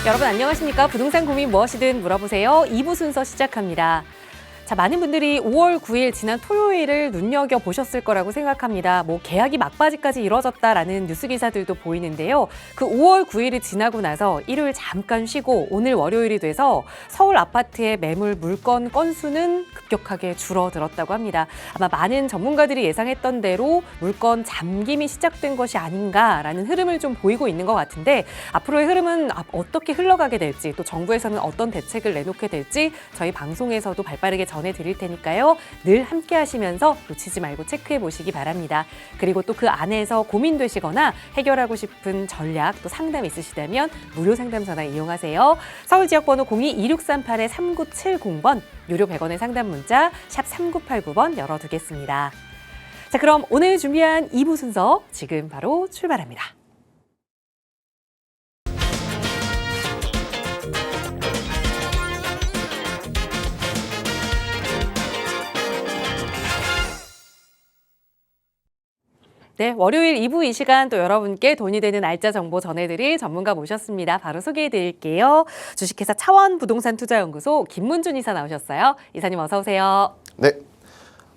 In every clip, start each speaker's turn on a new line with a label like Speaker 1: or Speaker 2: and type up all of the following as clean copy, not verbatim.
Speaker 1: 여러분 안녕하십니까? 부동산 고민 무엇이든 물어보세요. 2부 순서 시작합니다. 자, 많은 분들이 5월 9일 지난 토요일을 눈여겨보셨을 거라고 생각합니다. 계약이 막바지까지 이뤄졌다라는 뉴스 기사들도 보이는데요. 그 5월 9일이 지나고 나서 일요일 잠깐 쉬고 오늘 월요일이 돼서 서울 아파트의 매물 물건 건수는 급격하게 줄어들었다고 합니다. 아마 많은 전문가들이 예상했던 대로 물건 잠김이 시작된 것이 아닌가라는 흐름을 좀 보이고 있는 것 같은데 앞으로의 흐름은 어떻게 흘러가게 될지 또 정부에서는 어떤 대책을 내놓게 될지 저희 방송에서도 발빠르게 전해드릴 테니까요. 늘 함께 하시면서 놓치지 말고 체크해 보시기 바랍니다. 그리고 또 그 안에서 고민되시거나 해결하고 싶은 전략 또 상담 있으시다면 무료 상담 전화 이용하세요. 서울 지역번호 02-2638-3970번 유료 100원의 상담 문자 샵 3989번 열어두겠습니다. 자, 그럼 오늘 준비한 2부 순서 지금 바로 출발합니다. 네, 월요일 2부 이 시간 또 여러분께 돈이 되는 알짜 정보 전해드릴 전문가 모셨습니다. 바로 소개해드릴게요. 주식회사 차원부동산투자연구소 김문준 이사 나오셨어요. 이사님 어서 오세요.
Speaker 2: 네,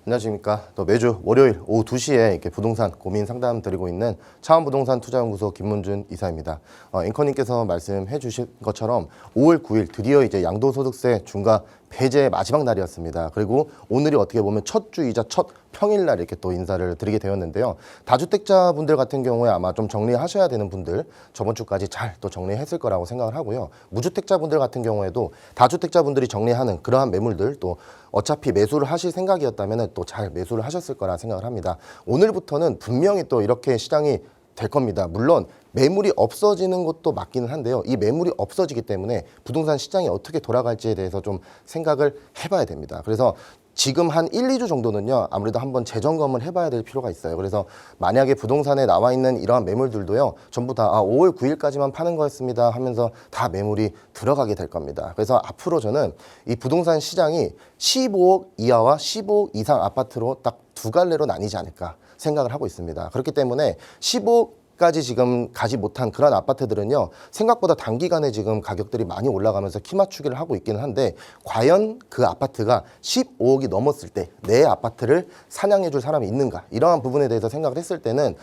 Speaker 2: 안녕하십니까. 또 매주 월요일 오후 2시에 이렇게 부동산 고민 상담 드리고 있는 차원부동산투자연구소 김문준 이사입니다. 앵커님께서 말씀해 주신 것처럼 5월 9일 드디어 이제 양도소득세 중과 배제 마지막 날이었습니다. 그리고 오늘이 어떻게 보면 첫 주이자 첫 평일날 이렇게 또 인사를 드리게 되었는데요. 다주택자분들 같은 경우에 아마 좀 정리하셔야 되는 분들 저번 주까지 잘 또 정리했을 거라고 생각을 하고요. 무주택자분들 같은 경우에도 다주택자분들이 정리하는 그러한 매물들 또 어차피 매수를 하실 생각이었다면 또 잘 매수를 하셨을 거라 생각을 합니다. 오늘부터는 분명히 또 이렇게 시장이 될 겁니다. 물론 매물이 없어지는 것도 맞기는 한데요. 이 매물이 없어지기 때문에 부동산 시장이 어떻게 돌아갈지에 대해서 좀 생각을 해봐야 됩니다. 그래서 지금 한 1, 2주 정도는요. 아무래도 한번 재점검을 해봐야 될 필요가 있어요. 그래서 만약에 부동산에 나와 있는 이러한 매물들도요. 전부 다 5월 9일까지만 파는 거였습니다 하면서 다 매물이 들어가게 될 겁니다. 그래서 앞으로 저는 이 부동산 시장이 15억 이하와 15억 이상 아파트로 딱 두 갈래로 나뉘지 않을까 생각을 하고 있습니다. 그렇기 때문에 15억까지 지금 가지 못한 그런 아파트들은요. 생각보다 단기간에 지금 가격들이 많이 올라가면서 키 맞추기를 하고 있기는 한데 과연 그 아파트가 15억이 넘었을 때 내 아파트를 사냥해 줄 사람이 있는가 이러한 부분에 대해서 생각을 했을 때는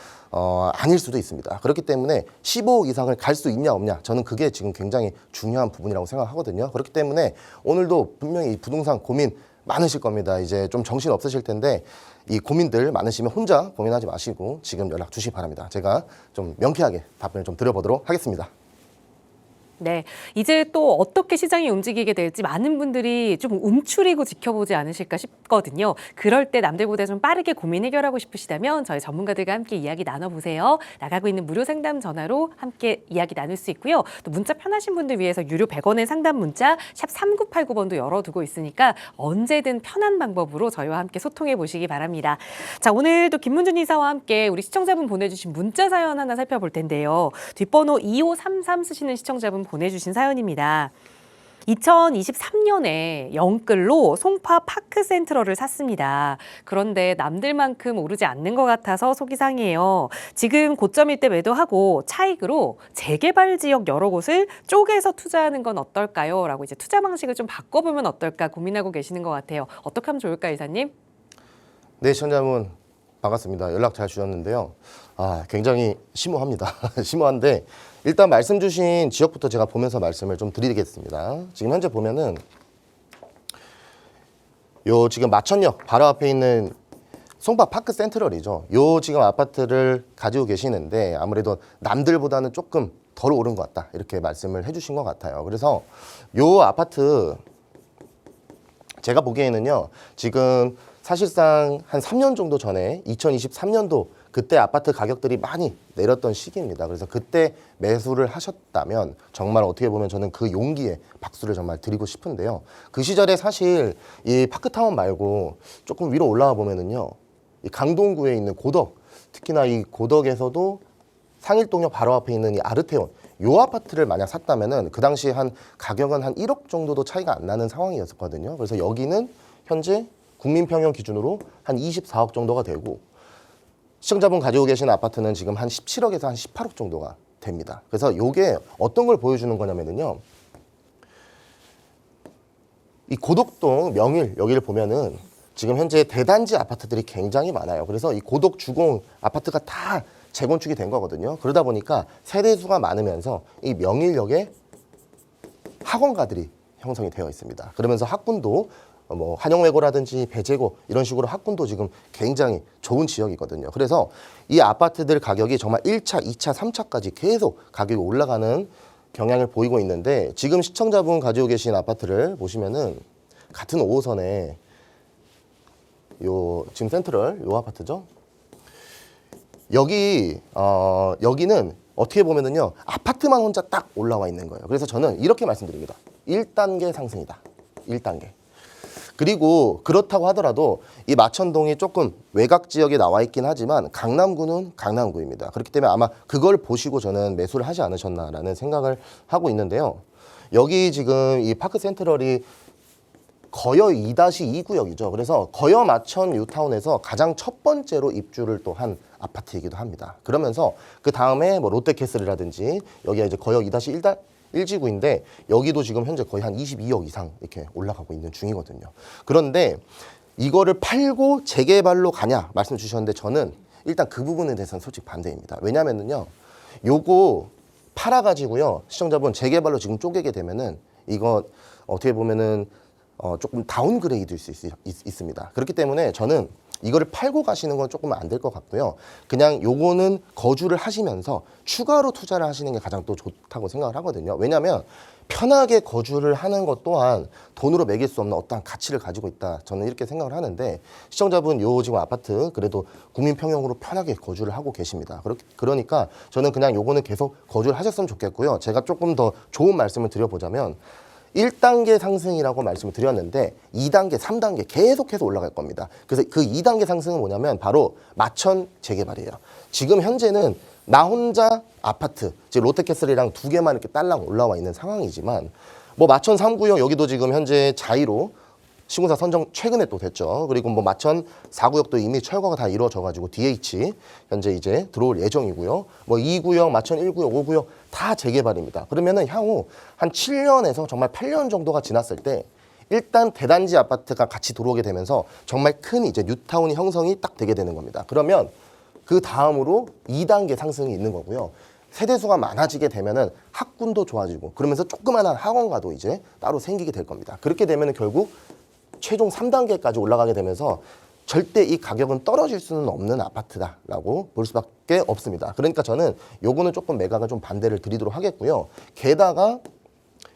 Speaker 2: 아닐 수도 있습니다. 그렇기 때문에 15억 이상을 갈 수 있냐 없냐 저는 그게 지금 굉장히 중요한 부분이라고 생각하거든요. 그렇기 때문에 오늘도 분명히 이 부동산 고민 많으실 겁니다. 이제 좀 정신 없으실 텐데 이 고민들 많으시면 혼자 고민하지 마시고 지금 연락 주시기 바랍니다. 제가 좀 명쾌하게 답변을 좀 드려보도록 하겠습니다.
Speaker 1: 네, 이제 또 어떻게 시장이 움직이게 될지 많은 분들이 좀 움츠리고 지켜보지 않으실까 싶거든요. 그럴 때 남들보다 좀 빠르게 고민 해결하고 싶으시다면 저희 전문가들과 함께 이야기 나눠보세요. 나가고 있는 무료 상담 전화로 함께 이야기 나눌 수 있고요. 또 문자 편하신 분들 위해서 유료 100원의 상담 문자 샵 3989번도 열어두고 있으니까 언제든 편한 방법으로 저희와 함께 소통해 보시기 바랍니다. 자, 오늘도 김문준 이사와 함께 우리 시청자분 보내주신 문자 사연 하나 살펴볼 텐데요. 뒷번호 2533 쓰시는 시청자분 보내주신 사연입니다. 2023년에 영끌로 송파 파크센트럴을 샀습니다. 그런데 남들만큼 오르지 않는 것 같아서 속이 상해요. 지금 고점일 때 매도하고 차익으로 재개발 지역 여러 곳을 쪼개서 투자하는 건 어떨까요? 라고 이제 투자 방식을 좀 바꿔보면 어떨까 고민하고 계시는 것 같아요. 어떻게 하면 좋을까요, 이사님?
Speaker 2: 네, 시청자분 반갑습니다. 연락 잘 주셨는데요. 굉장히 심오합니다. 심오한데 일단 말씀 주신 지역부터 제가 보면서 말씀을 좀 드리겠습니다. 지금 현재 보면은 요 지금 마천역 바로 앞에 있는 송파 파크 센트럴이죠. 요 지금 아파트를 가지고 계시는데 아무래도 남들보다는 조금 덜 오른 것 같다 이렇게 말씀을 해주신 것 같아요. 그래서 요 아파트 제가 보기에는요 지금 사실상 한 3년 정도 전에 2023년도 그때 아파트 가격들이 많이 내렸던 시기입니다. 그래서 그때 매수를 하셨다면 정말 어떻게 보면 저는 그 용기에 박수를 정말 드리고 싶은데요. 그 시절에 사실 이 파크타운 말고 조금 위로 올라와 보면은요. 이 강동구에 있는 고덕, 특히나 이 고덕에서도 상일동역 바로 앞에 있는 이 아르테온 요 아파트를 만약 샀다면은 그 당시 한 가격은 한 1억 정도도 차이가 안 나는 상황이었거든요. 그래서 여기는 현재 국민평형 기준으로 한 24억 정도가 되고 시청자분 가지고 계신 아파트는 지금 한 17억에서 한 18억 정도가 됩니다. 그래서 이게 어떤 걸 보여주는 거냐면요. 이 고덕동 명일 여기를 보면은 지금 현재 대단지 아파트들이 굉장히 많아요. 그래서 이 고덕 주공 아파트가 다 재건축이 된 거거든요. 그러다 보니까 세대수가 많으면서 이 명일역에 학원가들이 형성이 되어 있습니다. 그러면서 학군도 뭐 한영외고라든지 배재고 이런 식으로 학군도 지금 굉장히 좋은 지역이거든요. 그래서 이 아파트들 가격이 정말 1차, 2차, 3차까지 계속 가격이 올라가는 경향을 보이고 있는데 지금 시청자분 가지고 계신 아파트를 보시면은 같은 5호선에 요 지금 센트럴 요 아파트죠. 여기는 어떻게 보면은요 아파트만 혼자 딱 올라와 있는 거예요. 그래서 저는 이렇게 말씀드립니다. 1단계 상승이다. 1단계. 그리고 그렇다고 하더라도 이 마천동이 조금 외곽 지역에 나와 있긴 하지만 강남구는 강남구입니다. 그렇기 때문에 아마 그걸 보시고 저는 매수를 하지 않으셨나라는 생각을 하고 있는데요. 여기 지금 이 파크 센트럴이 거여 2-2 구역이죠. 그래서 거여 마천 뉴타운에서 가장 첫 번째로 입주를 또 한 아파트이기도 합니다. 그러면서 그 다음에 뭐 롯데캐슬이라든지 여기가 이제 거여 2-1지구인데 여기도 지금 현재 거의 한 22억 이상 이렇게 올라가고 있는 중이거든요. 그런데 이거를 팔고 재개발로 가냐 말씀 주셨는데 저는 일단 그 부분에 대해서는 솔직히 반대입니다. 왜냐면은요, 요거 팔아가지고요 시청자분 재개발로 지금 쪼개게 되면은 이거 어떻게 보면은 조금 다운그레이드일 수 있습니다. 그렇기 때문에 저는 이거를 팔고 가시는 건 조금 안 될 것 같고요. 그냥 요거는 거주를 하시면서 추가로 투자를 하시는 게 가장 또 좋다고 생각을 하거든요. 왜냐하면 편하게 거주를 하는 것 또한 돈으로 매길 수 없는 어떠한 가치를 가지고 있다. 저는 이렇게 생각을 하는데 시청자분 요 지금 아파트 그래도 국민평형으로 편하게 거주를 하고 계십니다. 그러니까 저는 그냥 요거는 계속 거주를 하셨으면 좋겠고요. 제가 조금 더 좋은 말씀을 드려보자면 1단계 상승이라고 말씀을 드렸는데 2단계, 3단계 계속해서 올라갈 겁니다. 그래서 그 2단계 상승은 뭐냐면 바로 마천 재개발이에요. 지금 현재는 나 혼자 아파트, 지금 롯데캐슬이랑 2개만 이렇게 딸랑 올라와 있는 상황이지만 뭐 마천 3구역 여기도 지금 현재 자이로 시공사 선정 최근에 또 됐죠. 그리고 뭐 마천 4구역도 이미 철거가 다 이루어져가지고 DH 현재 이제 들어올 예정이고요. 뭐 2구역, 마천 1구역, 5구역 다 재개발입니다. 그러면은 향후 한 7년에서 정말 8년 정도가 지났을 때 일단 대단지 아파트가 같이 들어오게 되면서 정말 큰 이제 뉴타운이 형성이 딱 되게 되는 겁니다. 그러면 그 다음으로 2단계 상승이 있는 거고요. 세대수가 많아지게 되면은 학군도 좋아지고 그러면서 조그만한 학원가도 이제 따로 생기게 될 겁니다. 그렇게 되면은 결국 최종 3단계까지 올라가게 되면서 절대 이 가격은 떨어질 수는 없는 아파트다라고 볼 수밖에 없습니다. 그러니까 저는 요거는 조금 매각을 좀 반대를 드리도록 하겠고요. 게다가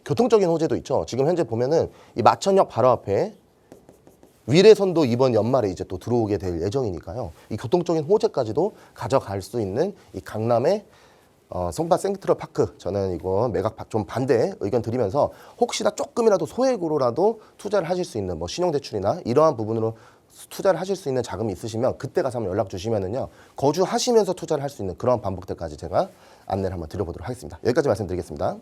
Speaker 2: 교통적인 호재도 있죠. 지금 현재 보면은 이 마천역 바로 앞에 위례선도 이번 연말에 이제 또 들어오게 될 예정이니까요. 이 교통적인 호재까지도 가져갈 수 있는 이 강남의 송파 센트럴 파크 저는 이거 매각 좀 반대 의견 드리면서 혹시나 조금이라도 소액으로라도 투자를 하실 수 있는 뭐 신용대출이나 이러한 부분으로 투자를 하실 수 있는 자금이 있으시면 그때 가서 한번 연락 주시면은요 거주하시면서 투자를 할 수 있는 그런 방법들까지 제가 안내를 한번 드려보도록 하겠습니다. 여기까지 말씀드리겠습니다.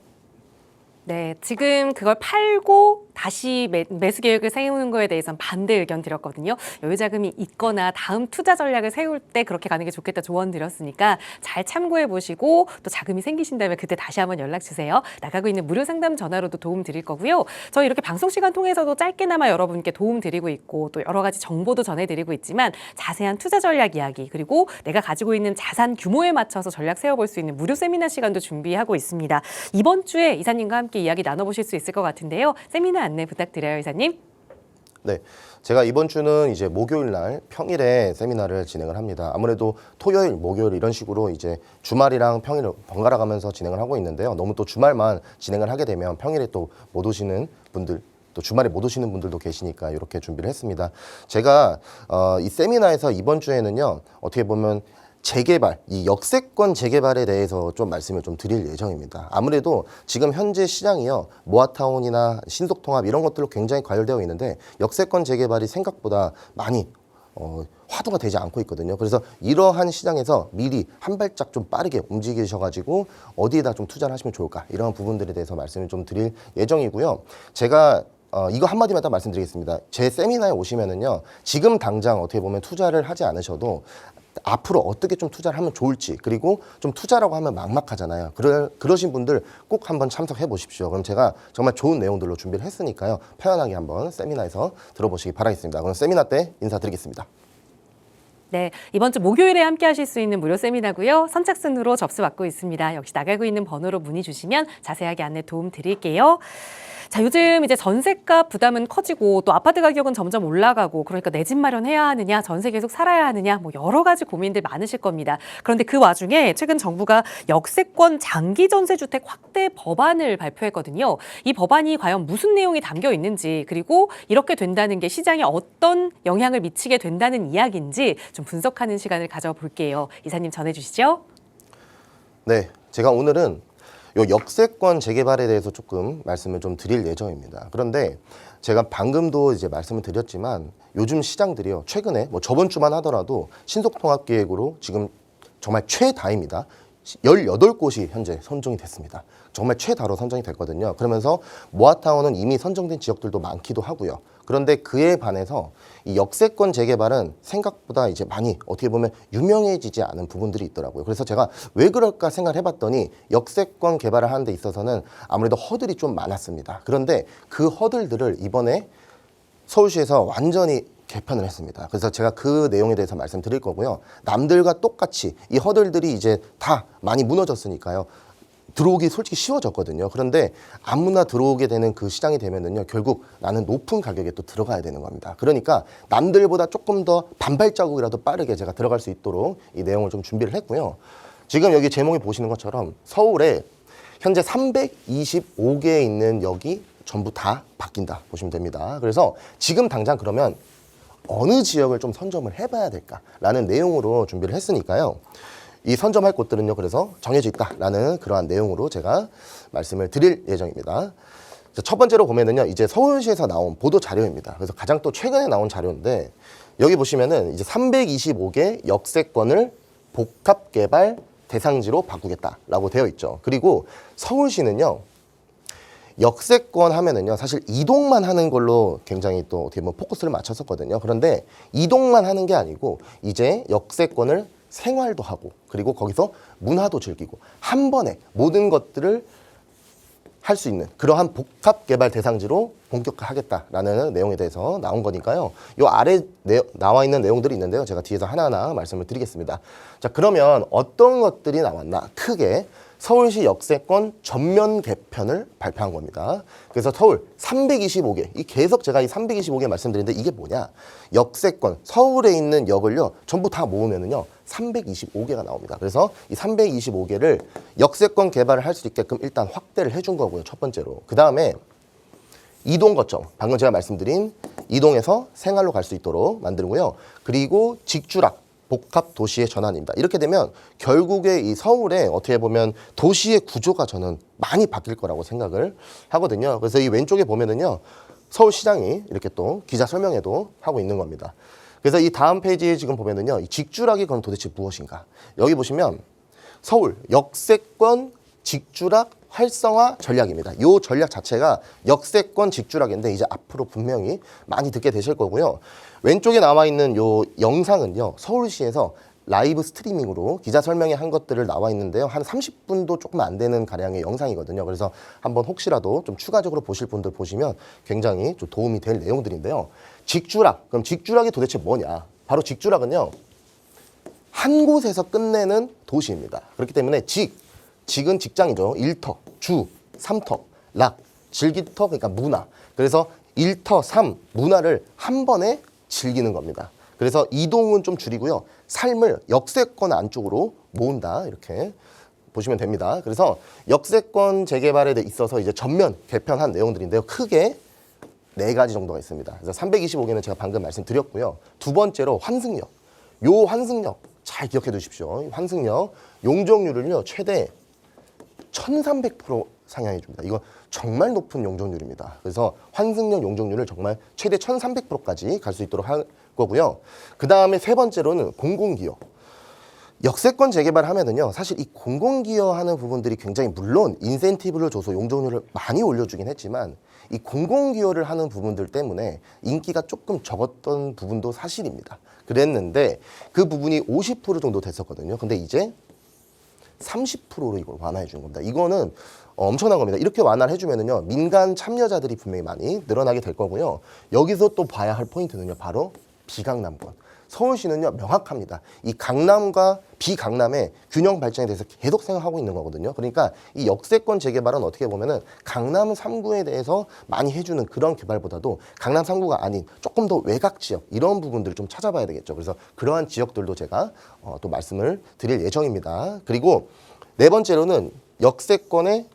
Speaker 1: 네, 지금 그걸 팔고 다시 매수 계획을 세우는 거에 대해서는 반대 의견 드렸거든요. 여유 자금이 있거나 다음 투자 전략을 세울 때 그렇게 가는 게 좋겠다 조언 드렸으니까 잘 참고해 보시고 또 자금이 생기신다면 그때 다시 한번 연락 주세요. 나가고 있는 무료 상담 전화로도 도움 드릴 거고요. 저희 이렇게 방송 시간 통해서도 짧게나마 여러분께 도움 드리고 있고 또 여러 가지 정보도 전해드리고 있지만 자세한 투자 전략 이야기 그리고 내가 가지고 있는 자산 규모에 맞춰서 전략 세워볼 수 있는 무료 세미나 시간도 준비하고 있습니다. 이번 주에 이사님과 함께 이야기 나눠보실 수 있을 것 같은데요. 세미나 안내 부탁드려요, 이사님.
Speaker 2: 네, 제가 이번 주는 이제 목요일 날 평일에 세미나를 진행을 합니다. 아무래도 토요일, 목요일 이런 식으로 이제 주말이랑 평일을 번갈아 가면서 진행을 하고 있는데요. 너무 또 주말만 진행을 하게 되면 평일에 또 못 오시는 분들 또 주말에 못 오시는 분들도 계시니까 이렇게 준비를 했습니다. 제가 이 세미나에서 이번 주에는요. 어떻게 보면 재개발, 이 역세권 재개발에 대해서 좀 말씀을 좀 드릴 예정입니다. 아무래도 지금 현재 시장이요. 모아타운이나 신속통합 이런 것들로 굉장히 과열되어 있는데 역세권 재개발이 생각보다 많이 화두가 되지 않고 있거든요. 그래서 이러한 시장에서 미리 한 발짝 좀 빠르게 움직이셔가지고 어디에다 좀 투자를 하시면 좋을까 이런 부분들에 대해서 말씀을 좀 드릴 예정이고요. 제가 이거 한마디만 딱 말씀드리겠습니다. 제 세미나에 오시면은요. 지금 당장 어떻게 보면 투자를 하지 않으셔도 앞으로 어떻게 좀 투자를 하면 좋을지, 그리고 좀 투자라고 하면 막막하잖아요. 그러신 분들 꼭 한번 참석해 보십시오. 그럼 제가 정말 좋은 내용들로 준비를 했으니까요. 편안하게 한번 세미나에서 들어보시기 바라겠습니다. 그럼 세미나 때 인사드리겠습니다.
Speaker 1: 네, 이번 주 목요일에 함께 하실 수 있는 무료 세미나고요. 선착순으로 접수 받고 있습니다. 역시 나가고 있는 번호로 문의 주시면 자세하게 안내 도움 드릴게요. 자, 요즘 이제 전세값 부담은 커지고 또 아파트 가격은 점점 올라가고 그러니까 내 집 마련해야 하느냐, 전세 계속 살아야 하느냐, 뭐 여러 가지 고민들 많으실 겁니다. 그런데 그 와중에 최근 정부가 역세권 장기 전세 주택 확대 법안을 발표했거든요. 이 법안이 과연 무슨 내용이 담겨 있는지, 그리고 이렇게 된다는 게 시장에 어떤 영향을 미치게 된다는 이야기인지 좀 분석하는 시간을 가져볼게요. 이사님 전해주시죠.
Speaker 2: 네, 제가 오늘은 요 역세권 재개발에 대해서 조금 말씀을 좀 드릴 예정입니다. 그런데 제가 방금도 이제 말씀을 드렸지만 요즘 시장들이요, 최근에 뭐 저번 주만 하더라도 신속통합계획으로 지금 정말 최다입니다. 18곳이 현재 선정이 됐습니다. 정말 최다로 선정이 됐거든요. 그러면서 모아타운은 이미 선정된 지역들도 많기도 하고요. 그런데 그에 반해서 이 역세권 재개발은 생각보다 이제 많이 어떻게 보면 유명해지지 않은 부분들이 있더라고요. 그래서 제가 왜 그럴까 생각을 해봤더니 역세권 개발을 하는 데 있어서는 아무래도 허들이 좀 많았습니다. 그런데 그 허들들을 이번에 서울시에서 완전히 개편을 했습니다. 그래서 제가 그 내용에 대해서 말씀드릴 거고요. 남들과 똑같이 이 허들들이 이제 다 많이 무너졌으니까요. 들어오기 솔직히 쉬워졌거든요. 그런데 아무나 들어오게 되는 그 시장이 되면은요, 결국 나는 높은 가격에 또 들어가야 되는 겁니다. 그러니까 남들보다 조금 더 반발자국이라도 빠르게 제가 들어갈 수 있도록 이 내용을 좀 준비를 했고요. 지금 여기 제목에 보시는 것처럼 서울에 현재 325개에 있는 역이 전부 다 바뀐다 보시면 됩니다. 그래서 지금 당장 그러면 어느 지역을 좀 선점을 해봐야 될까라는 내용으로 준비를 했으니까요. 이 선점할 곳들은요, 그래서 정해져 있다라는 그러한 내용으로 제가 말씀을 드릴 예정입니다. 첫 번째로 보면은요, 이제 서울시에서 나온 보도 자료입니다. 그래서 가장 또 최근에 나온 자료인데, 여기 보시면은 이제 325개 역세권을 복합개발 대상지로 바꾸겠다라고 되어 있죠. 그리고 서울시는요, 역세권 하면은요, 사실 이동만 하는 걸로 굉장히 또 어떻게 보면 포커스를 맞췄었거든요. 그런데 이동만 하는 게 아니고 이제 역세권을 생활도 하고, 그리고 거기서 문화도 즐기고 한 번에 모든 것들을 할 수 있는 그러한 복합개발 대상지로 본격화하겠다라는 내용에 대해서 나온 거니까요. 요 아래 나와 있는 내용들이 있는데요. 제가 뒤에서 하나하나 말씀을 드리겠습니다. 자, 그러면 어떤 것들이 나왔나? 크게 서울시 역세권 전면 개편을 발표한 겁니다. 그래서 서울 325개, 이 계속 제가 이 325개 말씀드리는데 이게 뭐냐? 역세권, 서울에 있는 역을요, 전부 다 모으면은요, 325개가 나옵니다. 그래서 이 325개를 역세권 개발을 할 수 있게끔 일단 확대를 해준 거고요, 첫 번째로. 그 다음에 이동 거점, 방금 제가 말씀드린 이동에서 생활로 갈 수 있도록 만들고요. 그리고 직주락, 복합 도시의 전환입니다. 이렇게 되면 결국에 이 서울에 어떻게 보면 도시의 구조가 저는 많이 바뀔 거라고 생각을 하거든요. 그래서 이 왼쪽에 보면은요, 서울시장이 이렇게 또 기자 설명회도 하고 있는 겁니다. 그래서 이 다음 페이지에 지금 보면은요, 이 직주락이 그럼 도대체 무엇인가? 여기 보시면 서울 역세권 직주락 활성화 전략입니다. 이 전략 자체가 역세권 직주락인데 이제 앞으로 분명히 많이 듣게 되실 거고요. 왼쪽에 나와 있는 요 영상은요, 서울시에서 라이브 스트리밍으로 기자 설명회 한 것들을 나와 있는데요. 한 30분도 조금 안 되는 가량의 영상이거든요. 그래서 한번 혹시라도 좀 추가적으로 보실 분들 보시면 굉장히 좀 도움이 될 내용들인데요. 직주락, 그럼 직주락이 도대체 뭐냐? 바로 직주락은요, 한 곳에서 끝내는 도시입니다. 그렇기 때문에 직은 직장이죠. 일터, 주, 삼터, 락, 즐기터, 그러니까 문화. 그래서 일터, 삼, 문화를 한 번에 즐기는 겁니다. 그래서 이동은 좀 줄이고요. 삶을 역세권 안쪽으로 모은다. 이렇게 보시면 됩니다. 그래서 역세권 재개발에 있어서 이제 전면 개편한 내용들인데요. 크게 4가지 정도가 있습니다. 그래서 325개는 제가 방금 말씀드렸고요. 두 번째로 환승역. 요 환승역 잘 기억해 두십시오. 환승역 용적률을요, 최대 1300% 상향해 줍니다. 이거 정말 높은 용적률입니다. 그래서 환승역 용적률을 정말 최대 1300%까지 갈 수 있도록 할 거고요. 그 다음에 세 번째로는 공공기여. 역세권 재개발 하면은요, 사실 이 공공기여 하는 부분들이 굉장히 물론 인센티브를 줘서 용적률을 많이 올려주긴 했지만 이 공공기여를 하는 부분들 때문에 인기가 조금 적었던 부분도 사실입니다. 그랬는데 그 부분이 50% 정도 됐었거든요. 근데 이제 30%로 이걸 완화해 주는 겁니다. 이거는 엄청난 겁니다. 이렇게 완화를 해주면은요, 민간 참여자들이 분명히 많이 늘어나게 될 거고요. 여기서 또 봐야 할 포인트는요, 바로 비강남권. 서울시는요, 명확합니다. 이 강남과 비강남의 균형 발전에 대해서 계속 생각하고 있는 거거든요. 그러니까 이 역세권 재개발은 어떻게 보면은 강남 3구에 대해서 많이 해주는 그런 개발보다도 강남 3구가 아닌 조금 더 외곽 지역 이런 부분들을 좀 찾아봐야 되겠죠. 그래서 그러한 지역들도 제가 또 말씀을 드릴 예정입니다. 그리고 네 번째로는 역세권의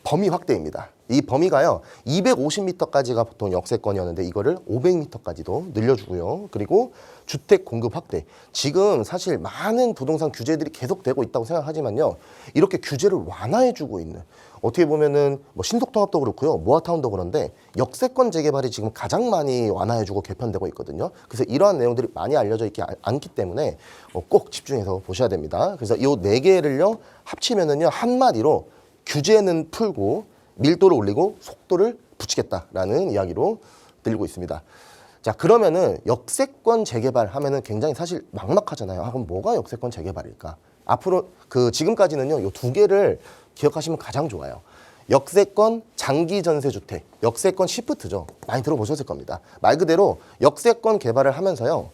Speaker 2: 범위 확대입니다. 이 범위가요, 250m까지가 보통 역세권이었는데 이거를 500m까지도 늘려주고요. 그리고 주택 공급 확대. 지금 사실 많은 부동산 규제들이 계속되고 있다고 생각하지만요, 이렇게 규제를 완화해주고 있는, 어떻게 보면은 뭐 신속통합도 그렇고요, 모아타운도 그런데 역세권 재개발이 지금 가장 많이 완화해주고 개편되고 있거든요. 그래서 이러한 내용들이 많이 알려져 있지 않기 때문에 꼭 집중해서 보셔야 됩니다. 그래서 이 네 개를요 합치면은요, 한마디로 규제는 풀고 밀도를 올리고 속도를 붙이겠다라는 이야기로 들리고 있습니다. 자, 그러면은 역세권 재개발 하면은 굉장히 사실 막막하잖아요. 그럼 뭐가 역세권 재개발일까? 앞으로 지금까지는요, 이 두 개를 기억하시면 가장 좋아요. 역세권 장기 전세 주택, 역세권 시프트죠. 많이 들어보셨을 겁니다. 말 그대로 역세권 개발을 하면서요,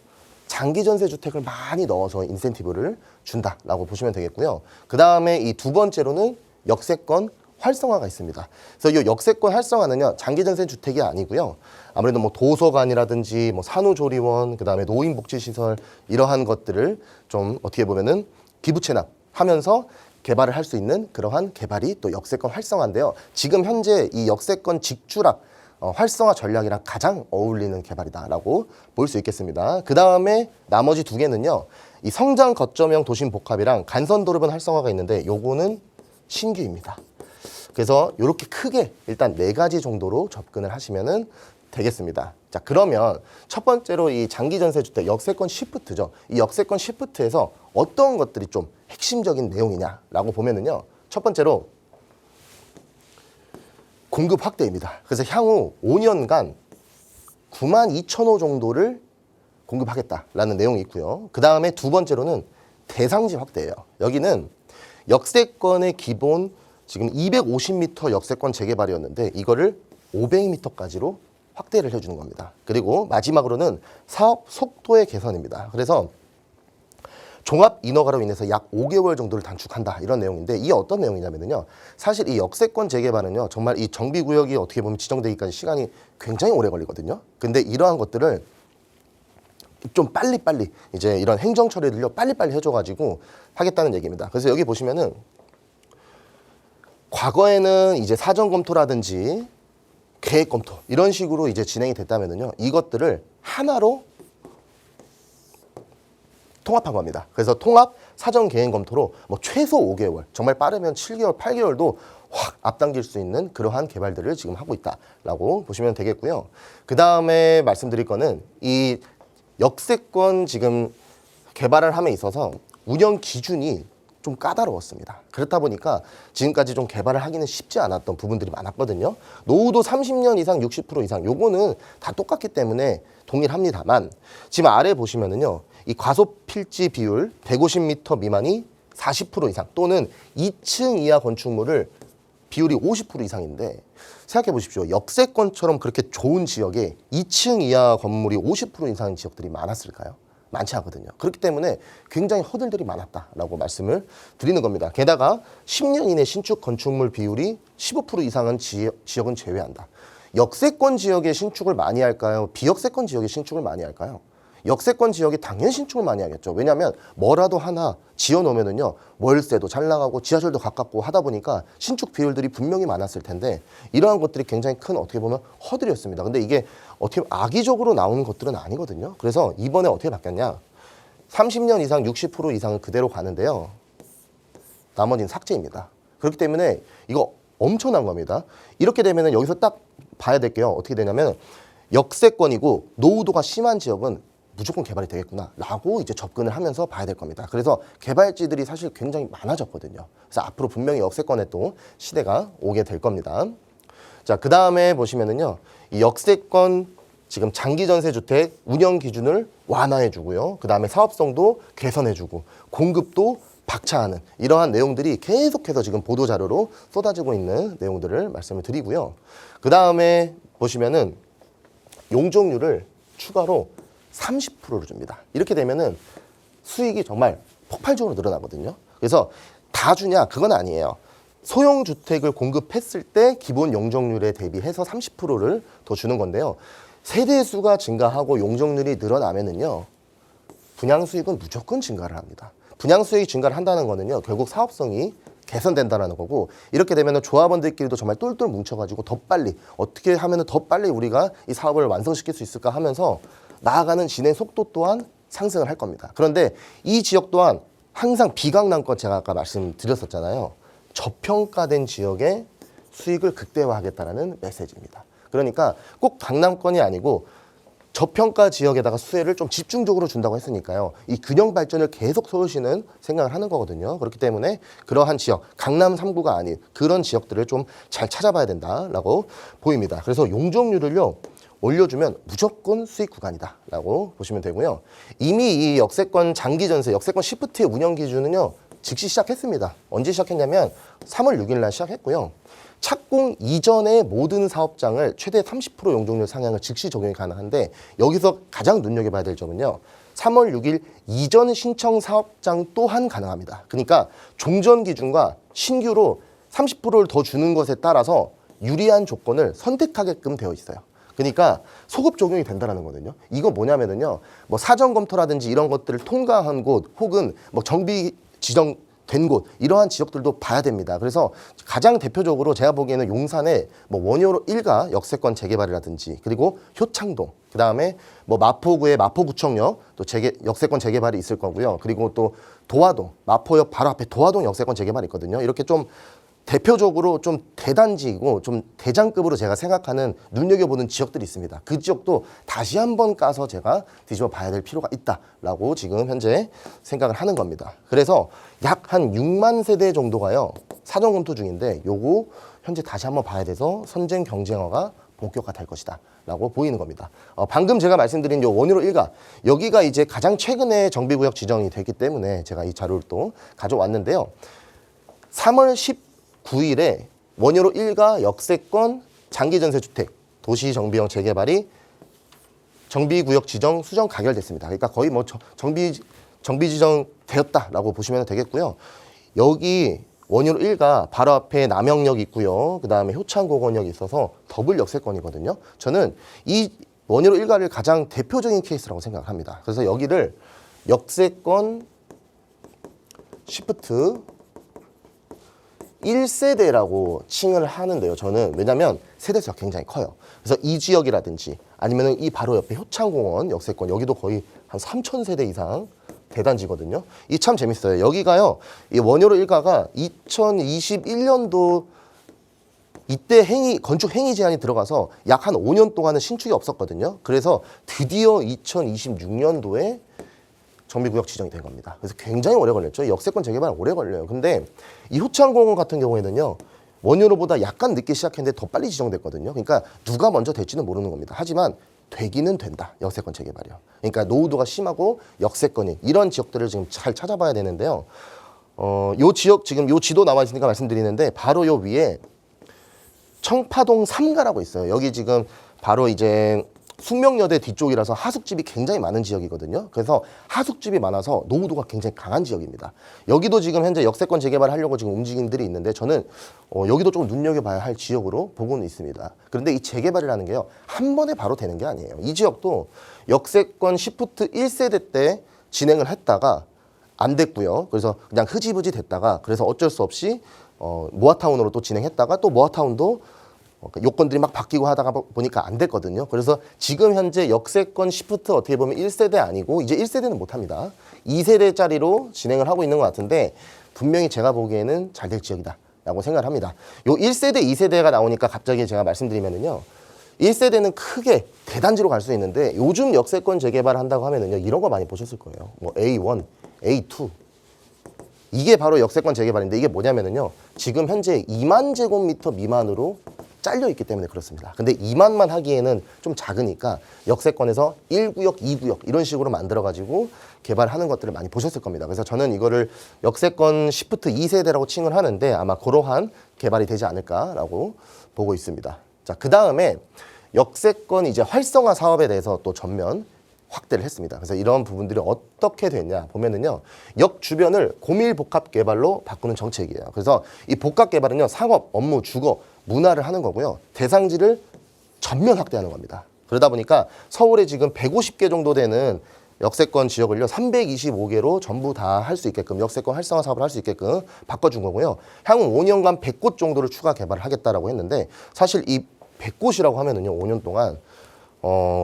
Speaker 2: 장기 전세 주택을 많이 넣어서 인센티브를 준다라고 보시면 되겠고요. 그 다음에 이 두 번째로는 역세권 활성화가 있습니다. 그래서 이 역세권 활성화는요, 장기 전세 주택이 아니고요. 아무래도 뭐 도서관이라든지 뭐 산후조리원, 그다음에 노인복지시설 이러한 것들을 좀 어떻게 보면은 기부 체납하면서 개발을 할 수 있는 그러한 개발이 또 역세권 활성화인데요. 지금 현재 이 역세권 직주락 활성화 전략이랑 가장 어울리는 개발이다라고 볼 수 있겠습니다. 그 다음에 나머지 두 개는요, 이 성장 거점형 도심 복합이랑 간선도로변 활성화가 있는데 요거는 신규입니다. 그래서 이렇게 크게 일단 네 가지 정도로 접근을 하시면은 되겠습니다. 자, 그러면 첫 번째로 이 장기 전세 주택 역세권 시프트죠. 이 역세권 시프트에서 어떤 것들이 좀 핵심적인 내용이냐라고 보면은요, 첫 번째로 공급 확대입니다. 그래서 향후 5년간 92,000호 정도를 공급하겠다라는 내용이 있고요. 그 다음에 두 번째로는 대상지 확대예요. 여기는 역세권의 기본 지금 250m 역세권 재개발이었는데 이거를 500m까지로 확대를 해주는 겁니다. 그리고 마지막으로는 사업 속도의 개선입니다. 그래서 종합 인허가로 인해서 약 5개월 정도를 단축한다 이런 내용인데, 이게 어떤 내용이냐면요, 사실 이 역세권 재개발은요, 정말 이 정비구역이 어떻게 보면 지정되기까지 시간이 굉장히 오래 걸리거든요. 근데 이러한 것들을 좀 빨리빨리 이제 이런 행정 처리들요 빨리빨리 해줘가지고 하겠다는 얘기입니다. 그래서 여기 보시면은 과거에는 이제 사전 검토라든지 계획 검토 이런 식으로 이제 진행이 됐다면은요, 이것들을 하나로 통합한 겁니다. 그래서 통합 사전 계획 검토로 뭐 최소 5개월, 정말 빠르면 7개월, 8개월도 확 앞당길 수 있는 그러한 개발들을 지금 하고 있다라고 보시면 되겠고요. 그 다음에 말씀드릴 거는 이 역세권 지금 개발을 함에 있어서 운영 기준이 좀 까다로웠습니다. 그렇다 보니까 지금까지 좀 개발을 하기는 쉽지 않았던 부분들이 많았거든요. 노후도 30년 이상 60% 이상 요거는 다 똑같기 때문에 동일합니다만, 지금 아래 보시면은요, 이 과속 필지 비율 150m 미만이 40% 이상 또는 2층 이하 건축물을 비율이 50% 이상인데, 생각해 보십시오. 역세권처럼 그렇게 좋은 지역에 2층 이하 건물이 50% 이상인 지역들이 많았을까요? 많지 않거든요. 그렇기 때문에 굉장히 허들들이 많았다라고 말씀을 드리는 겁니다. 게다가 10년 이내 신축 건축물 비율이 15% 이상은 지역은 제외한다. 역세권 지역에 신축을 많이 할까요? 비역세권 지역에 신축을 많이 할까요? 역세권 지역에 당연히 신축을 많이 하겠죠. 왜냐하면 뭐라도 하나 지어놓으면은요, 월세도 잘 나가고 지하철도 가깝고 하다 보니까 신축 비율들이 분명히 많았을 텐데, 이러한 것들이 굉장히 큰 어떻게 보면 허들이었습니다. 근데 이게 어떻게 보면 악의적으로 나오는 것들은 아니거든요. 그래서 이번에 어떻게 바뀌었냐? 30년 이상 60% 이상은 그대로 가는데요, 나머지는 삭제입니다. 그렇기 때문에 이거 엄청난 겁니다. 이렇게 되면은 여기서 딱 봐야 될 게요, 어떻게 되냐면 역세권이고 노후도가 심한 지역은 무조건 개발이 되겠구나 라고 이제 접근을 하면서 봐야 될 겁니다. 그래서 개발지들이 사실 굉장히 많아졌거든요. 그래서 앞으로 분명히 역세권에 또 시대가 오게 될 겁니다. 자, 그 다음에 보시면은요, 이 역세권 지금 장기 전세 주택 운영 기준을 완화해 주고요. 그다음에 사업성도 개선해 주고 공급도 박차하는 이러한 내용들이 계속해서 지금 보도 자료로 쏟아지고 있는 내용들을 말씀을 드리고요. 그다음에 보시면은 용적률을 추가로 30%를 줍니다. 이렇게 되면은 수익이 정말 폭발적으로 늘어나거든요. 그래서 다 주냐? 그건 아니에요. 소형 주택을 공급했을 때 기본 용적률에 대비해서 30%를 더 주는 건데요. 세대 수가 증가하고 용적률이 늘어나면은요, 분양 수익은 무조건 증가를 합니다. 분양 수익이 증가를 한다는 거는요, 결국 사업성이 개선된다는 거고, 이렇게 되면은 조합원들끼리도 정말 똘똘 뭉쳐가지고 더 빨리 어떻게 하면은 더 빨리 우리가 이 사업을 완성시킬 수 있을까 하면서 나아가는 진행 속도 또한 상승을 할 겁니다. 그런데 이 지역 또한 항상 비강남권 제가 아까 말씀드렸었잖아요. 저평가된 지역의 수익을 극대화하겠다는 메시지입니다. 그러니까 꼭 강남권이 아니고 저평가 지역에다가 수혜를 좀 집중적으로 준다고 했으니까요. 이 균형 발전을 계속 서울시는 생각을 하는 거거든요. 그렇기 때문에 그러한 지역, 강남 3구가 아닌 그런 지역들을 좀 잘 찾아봐야 된다라고 보입니다. 그래서 용적률을요, 올려주면 무조건 수익 구간이다라고 보시면 되고요. 이미 이 역세권 장기 전세, 역세권 시프트의 운영 기준은요, 즉시 시작했습니다. 언제 시작했냐면 3월 6일 날 시작했고요. 착공 이전의 모든 사업장을 최대 30% 용적률 상향을 즉시 적용이 가능한데, 여기서 가장 눈여겨봐야 될 점은요, 3월 6일 이전 신청 사업장 또한 가능합니다. 그러니까 종전 기준과 신규로 30%를 더 주는 것에 따라서 유리한 조건을 선택하게끔 되어 있어요. 그러니까 소급 적용이 된다는 거거든요. 이거 뭐냐면은요, 뭐 사전 검토라든지 이런 것들을 통과한 곳, 혹은 뭐 정비 지정된 곳, 이러한 지역들도 봐야 됩니다. 그래서 가장 대표적으로 제가 보기에는 용산에 뭐 원효로 1가 역세권 재개발이라든지, 그리고 효창동, 그 다음에 뭐 마포구의 마포구청역 또 역세권 재개발이 있을 거고요. 그리고 또 도화동, 마포역 바로 앞에 도화동 역세권 재개발이 있거든요. 이렇게 좀 대표적으로 좀 대단지이고 좀 대장급으로 제가 생각하는 눈여겨보는 지역들이 있습니다. 그 지역도 다시 한번 까서 제가 뒤집어 봐야 될 필요가 있다라고 지금 현재 생각을 하는 겁니다. 그래서 약 한 6만 세대 정도가요, 사전 검토 중인데 요거 현재 다시 한번 봐야 돼서 선쟁 경쟁화가 본격화될 것이다 라고 보이는 겁니다. 방금 제가 말씀드린 요 원효로 1가, 여기가 이제 가장 최근에 정비구역 지정이 됐기 때문에 제가 이 자료를 또 가져왔는데요. 3월 19일에 원효로 1가 역세권 장기전세주택 도시정비형 재개발이 정비구역 지정 수정 가결됐습니다. 그러니까 거의 뭐 정비 지정 되었다라고 보시면 되겠고요. 여기 원효로 1가 바로 앞에 남영역 있고요. 그 다음에 효창공원역이 있어서 더블 역세권이거든요. 저는 이 원효로 1가를 가장 대표적인 케이스라고 생각을 합니다. 그래서 여기를 역세권 시프트 1세대라고 칭을 하는데요. 저는 왜냐면 세대수가 굉장히 커요. 그래서 이 지역이라든지 아니면 이 바로 옆에 효창공원 역세권, 여기도 거의 한 3,000세대 이상 대단지거든요. 이 참 재밌어요. 여기가요, 이 원효로 1가가 2021년도 이때 건축 행위 제한이 들어가서 약 한 5년 동안은 신축이 없었거든요. 그래서 드디어 2026년도에 정비구역 지정이 된 겁니다. 그래서 굉장히 오래 걸렸죠. 역세권 재개발 오래 걸려요. 근데 이 효창공원 같은 경우에는요, 원효로보다 약간 늦게 시작했는데 더 빨리 지정됐거든요. 그러니까 누가 먼저 될지는 모르는 겁니다. 하지만 되기는 된다. 역세권 재개발이요. 그러니까 노후도가 심하고 역세권인 이런 지역들을 지금 잘 찾아봐야 되는데요. 요 지역 지금 요 지도 나와 있으니까 말씀드리는데, 바로 요 위에 청파동 3가라고 있어요. 여기 지금 바로 이제 숙명여대 뒤쪽이라서 하숙집이 굉장히 많은 지역이거든요. 그래서 하숙집이 많아서 노후도가 굉장히 강한 지역입니다. 여기도 지금 현재 역세권 재개발을 하려고 지금 움직임들이 있는데, 저는 여기도 조금 눈여겨봐야 할 지역으로 보고는 있습니다. 그런데 이 재개발이라는 게요, 한 번에 바로 되는 게 아니에요. 이 지역도 역세권 시프트 1세대 때 진행을 했다가 안 됐고요. 그래서 그냥 흐지부지 됐다가, 그래서 어쩔 수 없이 모아타운으로 또 진행했다가 또 모아타운도 요건들이 막 바뀌고 하다가 보니까 안 됐거든요. 그래서 지금 현재 역세권 시프트 어떻게 보면 1세대 아니고 이제 1세대는 못합니다. 2세대짜리로 진행을 하고 있는 것 같은데, 분명히 제가 보기에는 잘 될 지역이다 라고 생각을 합니다. 요 1세대, 2세대가 나오니까 갑자기 제가 말씀드리면은요, 1세대는 크게 대단지로 갈 수 있는데, 요즘 역세권 재개발을 한다고 하면은요, 이런 거 많이 보셨을 거예요. 뭐 A1, A2. 이게 바로 역세권 재개발인데, 이게 뭐냐면은요, 지금 현재 2만 제곱미터 미만으로 잘려 있기 때문에 그렇습니다. 근데 2만만 하기에는 좀 작으니까 역세권에서 1구역, 2구역 이런 식으로 만들어가지고 개발하는 것들을 많이 보셨을 겁니다. 그래서 저는 이거를 역세권 시프트 2세대라고 칭을 하는데 아마 그러한 개발이 되지 않을까라고 보고 있습니다. 자, 그 다음에 역세권 이제 활성화 사업에 대해서 또 전면 확대를 했습니다. 그래서 이런 부분들이 어떻게 됐냐 보면은요, 역 주변을 고밀 복합 개발로 바꾸는 정책이에요. 그래서 이 복합 개발은요, 상업, 업무, 주거, 문화를 하는 거고요, 대상지를 전면 확대하는 겁니다. 그러다 보니까 서울에 지금 150개 정도 되는 역세권 지역을요 325개로 전부 다 할 수 있게끔 역세권 활성화 사업을 할 수 있게끔 바꿔준 거고요. 향후 5년간 100곳 정도를 추가 개발을 하겠다라고 했는데, 사실 이 100곳이라고 하면은요 5년 동안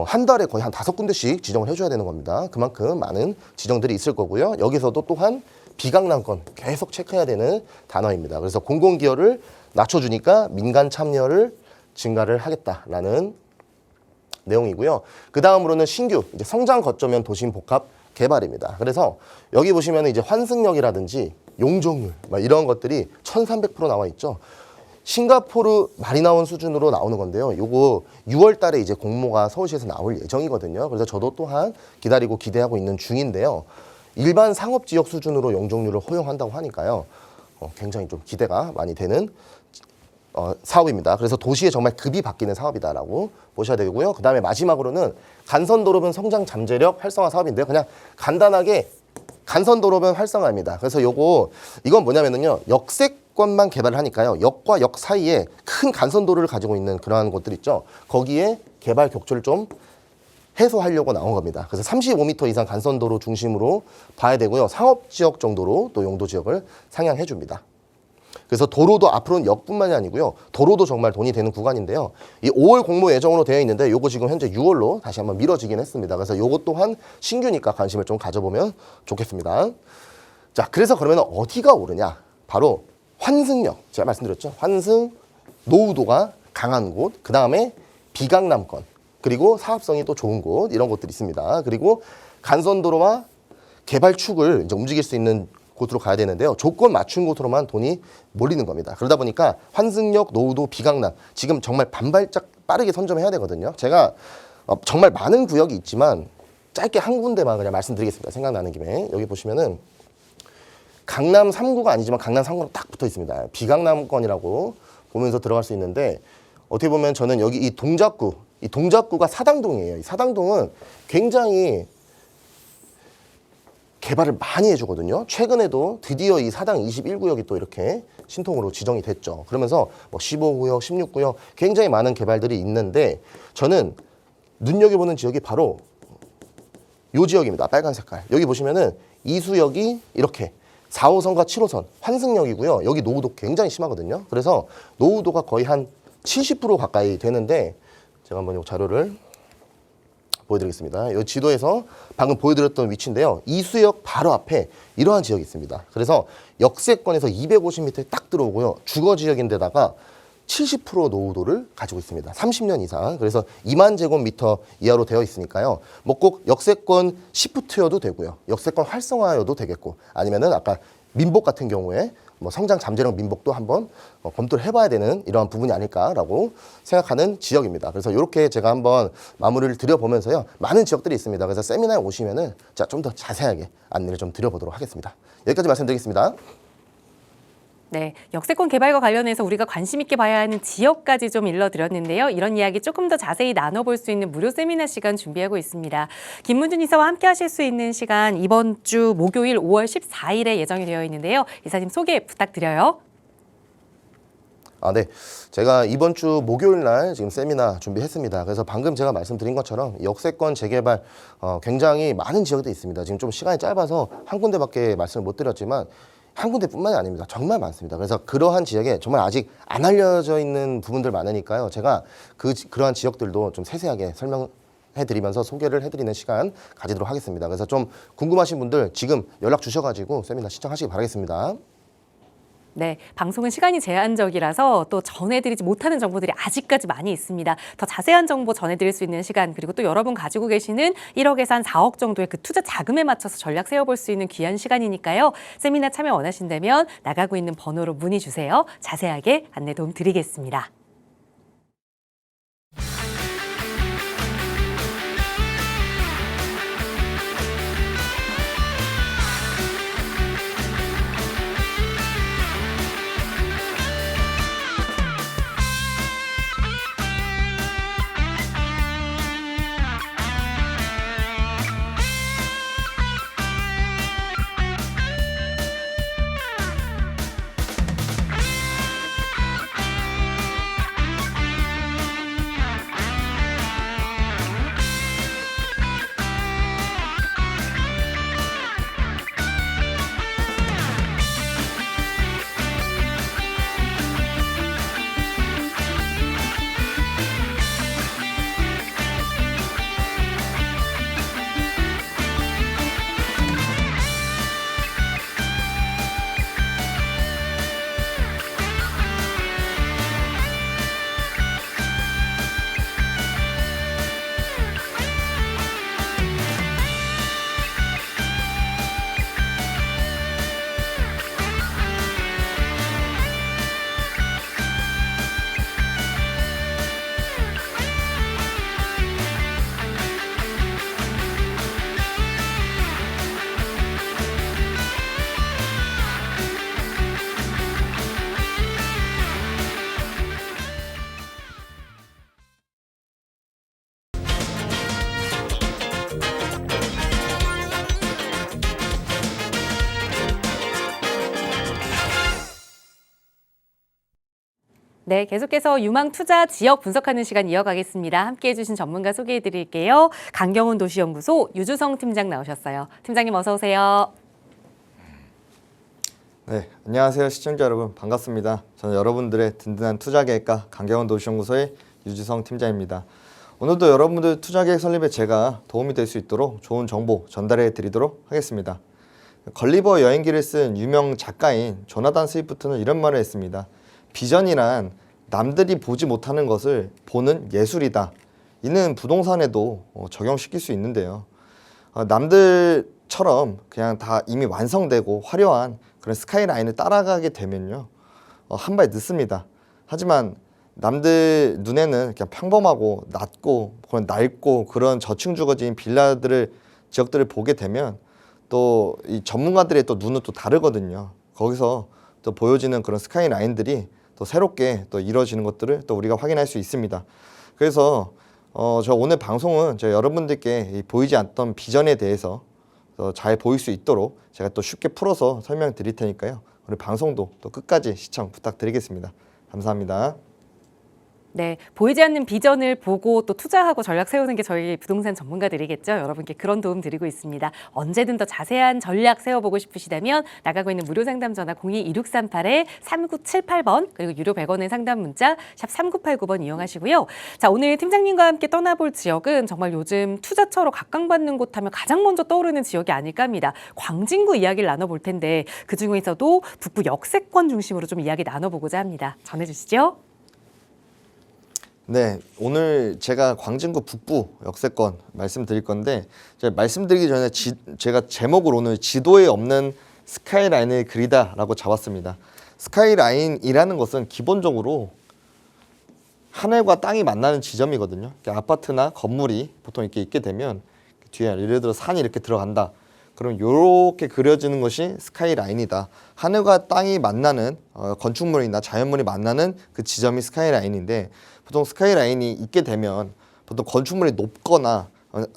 Speaker 2: 한 달에 거의 한 5군데씩 지정을 해줘야 되는 겁니다. 그만큼 많은 지정들이 있을 거고요. 여기서도 또한 비강남권 계속 체크해야 되는 단어입니다. 그래서 공공기여를 낮춰주니까 민간 참여를 증가를 하겠다라는 내용이고요. 그 다음으로는 신규 이제 성장 거점형 도심 복합 개발입니다. 그래서 여기 보시면 이제 환승역이라든지 용적률 이런 것들이 1300% 나와 있죠. 싱가포르 마리나원 수준으로 나오는 건데요. 요거 6월 달에 이제 공모가 서울시에서 나올 예정이거든요. 그래서 저도 또한 기다리고 기대하고 있는 중인데요. 일반 상업지역 수준으로 용적률을 허용한다고 하니까요. 굉장히 좀 기대가 많이 되는 사업입니다. 그래서 도시에 정말 급이 바뀌는 사업이다라고 보셔야 되고요. 그 다음에 마지막으로는 간선도로변 성장 잠재력 활성화 사업인데요. 그냥 간단하게 간선도로변 활성화입니다. 그래서 이건 뭐냐면요, 역세권만 개발을 하니까요, 역과 역 사이에 큰 간선도로를 가지고 있는 그러한 곳들 있죠. 거기에 개발 격차를 좀 해소하려고 나온 겁니다. 그래서 35m 이상 간선도로 중심으로 봐야 되고요. 상업지역 정도로 또 용도지역을 상향해 줍니다. 그래서 도로도 앞으로는 역뿐만이 아니고요, 도로도 정말 돈이 되는 구간인데요. 이 5월 공모 예정으로 되어 있는데 요거 지금 현재 6월로 다시 한번 미뤄지긴 했습니다. 그래서 요거 또한 신규니까 관심을 좀 가져보면 좋겠습니다. 자, 그래서 그러면 어디가 오르냐? 바로 환승역, 제가 말씀드렸죠. 환승, 노후도가 강한 곳, 그 다음에 비강남권, 그리고 사업성이 또 좋은 곳, 이런 곳들이 있습니다. 그리고 간선도로와 개발축을 이제 움직일 수 있는 곳으로 가야 되는데요. 조건 맞춘 곳으로만 돈이 몰리는 겁니다. 그러다 보니까 환승역, 노후도, 비강남 지금 정말 반발짝 빠르게 선점해야 되거든요. 제가 정말 많은 구역이 있지만 짧게 한 군데만 그냥 말씀드리겠습니다. 생각나는 김에 여기 보시면은 강남 3구가 아니지만 강남 3구랑 딱 붙어 있습니다. 비강남권이라고 보면서 들어갈 수 있는데, 어떻게 보면 저는 여기 이 동작구가 사당동이에요. 이 사당동은 굉장히 개발을 많이 해주거든요. 최근에도 드디어 이 사당 21구역이 또 이렇게 신통으로 지정이 됐죠. 그러면서 뭐 15구역, 16구역 굉장히 많은 개발들이 있는데, 저는 눈여겨보는 지역이 바로 이 지역입니다. 빨간 색깔. 여기 보시면은 이수역이 이렇게 4호선과 7호선 환승역이고요. 여기 노후도 굉장히 심하거든요. 그래서 노후도가 거의 한 70% 가까이 되는데, 제가 한번 이 자료를 보여드리겠습니다. 이 지도에서 방금 보여드렸던 위치인데요. 이수역 바로 앞에 이러한 지역이 있습니다. 그래서 역세권에서 250m에 딱 들어오고요. 주거지역인데다가 70% 노후도를 가지고 있습니다. 30년 이상. 그래서 2만 제곱미터 이하로 되어 있으니까요. 뭐 꼭 역세권 시프트여도 되고요. 역세권 활성화여도 되겠고, 아니면은 아까 민복 같은 경우에 뭐 성장 잠재력 민복도 한번 검토를 해봐야 되는 이러한 부분이 아닐까라고 생각하는 지역입니다. 그래서 이렇게 제가 한번 마무리를 드려보면서요, 많은 지역들이 있습니다. 그래서 세미나에 오시면은 좀 더 자세하게 안내를 좀 드려보도록 하겠습니다. 여기까지 말씀드리겠습니다.
Speaker 1: 네, 역세권 개발과 관련해서 우리가 관심 있게 봐야 하는 지역까지 좀 일러드렸는데요. 이런 이야기 조금 더 자세히 나눠볼 수 있는 무료 세미나 시간 준비하고 있습니다. 김문준 이사와 함께 하실 수 있는 시간 이번 주 목요일 5월 14일에 예정이 되어 있는데요. 이사님 소개 부탁드려요.
Speaker 2: 네. 제가 이번 주 목요일 날 지금 세미나 준비했습니다. 그래서 방금 제가 말씀드린 것처럼 역세권 재개발 굉장히 많은 지역들이 있습니다. 지금 좀 시간이 짧아서 한 군데밖에 말씀을 못 드렸지만 한 군데뿐만이 아닙니다. 정말 많습니다. 그래서 그러한 지역에 정말 아직 안 알려져 있는 부분들 많으니까요. 제가 그러한 지역들도 좀 세세하게 설명해드리면서 소개를 해드리는 시간 가지도록 하겠습니다. 그래서 좀 궁금하신 분들 지금 연락 주셔가지고 세미나 시청하시기 바라겠습니다.
Speaker 1: 네, 방송은 시간이 제한적이라서 또 전해드리지 못하는 정보들이 아직까지 많이 있습니다. 더 자세한 정보 전해드릴 수 있는 시간, 그리고 또 여러분 가지고 계시는 1억에서 한 4억 정도의 그 투자 자금에 맞춰서 전략 세워볼 수 있는 귀한 시간이니까요. 세미나 참여 원하신다면 나가고 있는 번호로 문의 주세요. 자세하게 안내 도움 드리겠습니다. 네, 계속해서 유망 투자 지역 분석하는 시간 이어가겠습니다. 함께해 주신 전문가 소개해 드릴게요. 강경훈 도시연구소 유주성 팀장 나오셨어요. 팀장님 어서 오세요.
Speaker 3: 네, 안녕하세요 시청자 여러분 반갑습니다. 저는 여러분들의 든든한 투자 계획가 강경훈 도시연구소의 유주성 팀장입니다. 오늘도 여러분들 투자 계획 설립에 제가 도움이 될 수 있도록 좋은 정보 전달해 드리도록 하겠습니다. 걸리버 여행기를 쓴 유명 작가인 조나단 스위프트는 이런 말을 했습니다. 비전이란 남들이 보지 못하는 것을 보는 예술이다. 이는 부동산에도 적용시킬 수 있는데요. 남들처럼 그냥 다 이미 완성되고 화려한 그런 스카이라인을 따라가게 되면요. 한 발 늦습니다. 하지만 남들 눈에는 그냥 평범하고 낮고 그런 낡고 그런 저층 주거지인 지역들을 보게 되면 또 이 전문가들의 또 눈은 또 다르거든요. 거기서 또 보여지는 그런 스카이라인들이 또 새롭게 또 이루어지는 것들을 또 우리가 확인할 수 있습니다. 그래서 저 오늘 방송은 저 여러분들께 이 보이지 않던 비전에 대해서 잘 보일 수 있도록 제가 또 쉽게 풀어서 설명드릴 테니까요. 오늘 방송도 또 끝까지 시청 부탁드리겠습니다. 감사합니다.
Speaker 1: 네, 보이지 않는 비전을 보고 또 투자하고 전략 세우는 게 저희 부동산 전문가들이겠죠. 여러분께 그런 도움 드리고 있습니다. 언제든 더 자세한 전략 세워보고 싶으시다면 나가고 있는 무료 상담 전화 02-2638-3978번 그리고 유료 100원의 상담 문자 샵 3989번 이용하시고요. 자, 오늘 팀장님과 함께 떠나볼 지역은 정말 요즘 투자처로 각광받는 곳 하면 가장 먼저 떠오르는 지역이 아닐까 합니다. 광진구 이야기를 나눠볼 텐데 그중에서도 북부 역세권 중심으로 좀 이야기 나눠보고자 합니다. 전해주시죠.
Speaker 3: 네, 오늘 제가 광진구 북부 역세권 말씀드릴 건데 제가 말씀드리기 전에 제가 제목을 오늘 지도에 없는 스카이라인을 그리다라고 잡았습니다. 스카이라인이라는 것은 기본적으로 하늘과 땅이 만나는 지점이거든요. 아파트나 건물이 보통 이렇게 있게 되면 뒤에 예를 들어 산이 이렇게 들어간다. 그럼 이렇게 그려지는 것이 스카이라인이다. 하늘과 땅이 만나는 건축물이나 자연물이 만나는 그 지점이 스카이라인인데 보통 스카이라인이 있게 되면 보통 건축물이 높거나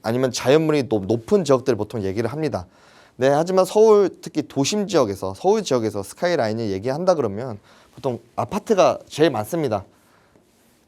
Speaker 3: 아니면 자연물이 높은 지역들을 보통 얘기를 합니다. 네, 하지만 서울 특히 도심 지역에서 서울 지역에서 스카이라인을 얘기한다 그러면 보통 아파트가 제일 많습니다.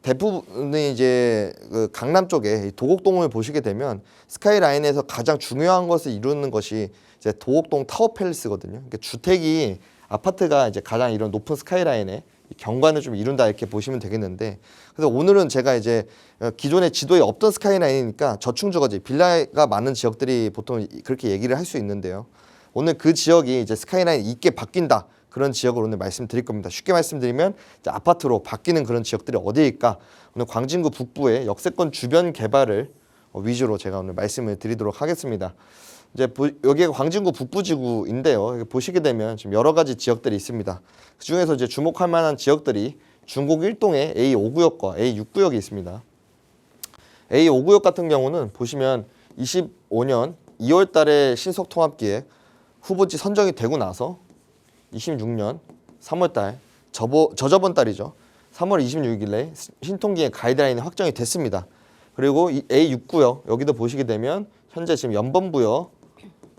Speaker 3: 대부분이 이제 그 강남 쪽에 도곡동을 보시게 되면 스카이라인에서 가장 중요한 것을 이루는 것이 이제 도곡동 타워팰리스거든요. 그러니까 주택이 아파트가 이제 가장 이런 높은 스카이라인에 경관을 좀 이룬다 이렇게 보시면 되겠는데 그래서 오늘은 제가 이제 기존의 지도에 없던 스카이라인이니까 저층주거지 빌라가 많은 지역들이 보통 그렇게 얘기를 할 수 있는데요. 오늘 그 지역이 이제 스카이라인이 있게 바뀐다. 그런 지역을 오늘 말씀드릴 겁니다. 쉽게 말씀드리면 이제 아파트로 바뀌는 그런 지역들이 어디일까? 오늘 광진구 북부의 역세권 주변 개발을 위주로 제가 오늘 말씀을 드리도록 하겠습니다. 이제 여기가 광진구 북부지구인데요. 여기 보시게 되면 지금 여러 가지 지역들이 있습니다. 그 중에서 이제 주목할 만한 지역들이 중곡 1동의 A5구역과 A6구역이 있습니다. A5구역 같은 경우는 보시면 25년 2월 달에 신속통합기획 후보지 선정이 되고 나서 26년 3월 달 저저번 달이죠. 3월 26일에 신통기획 가이드라인이 확정이 됐습니다. 그리고 이 A6구역 여기도 보시게 되면 현재 지금 연범부여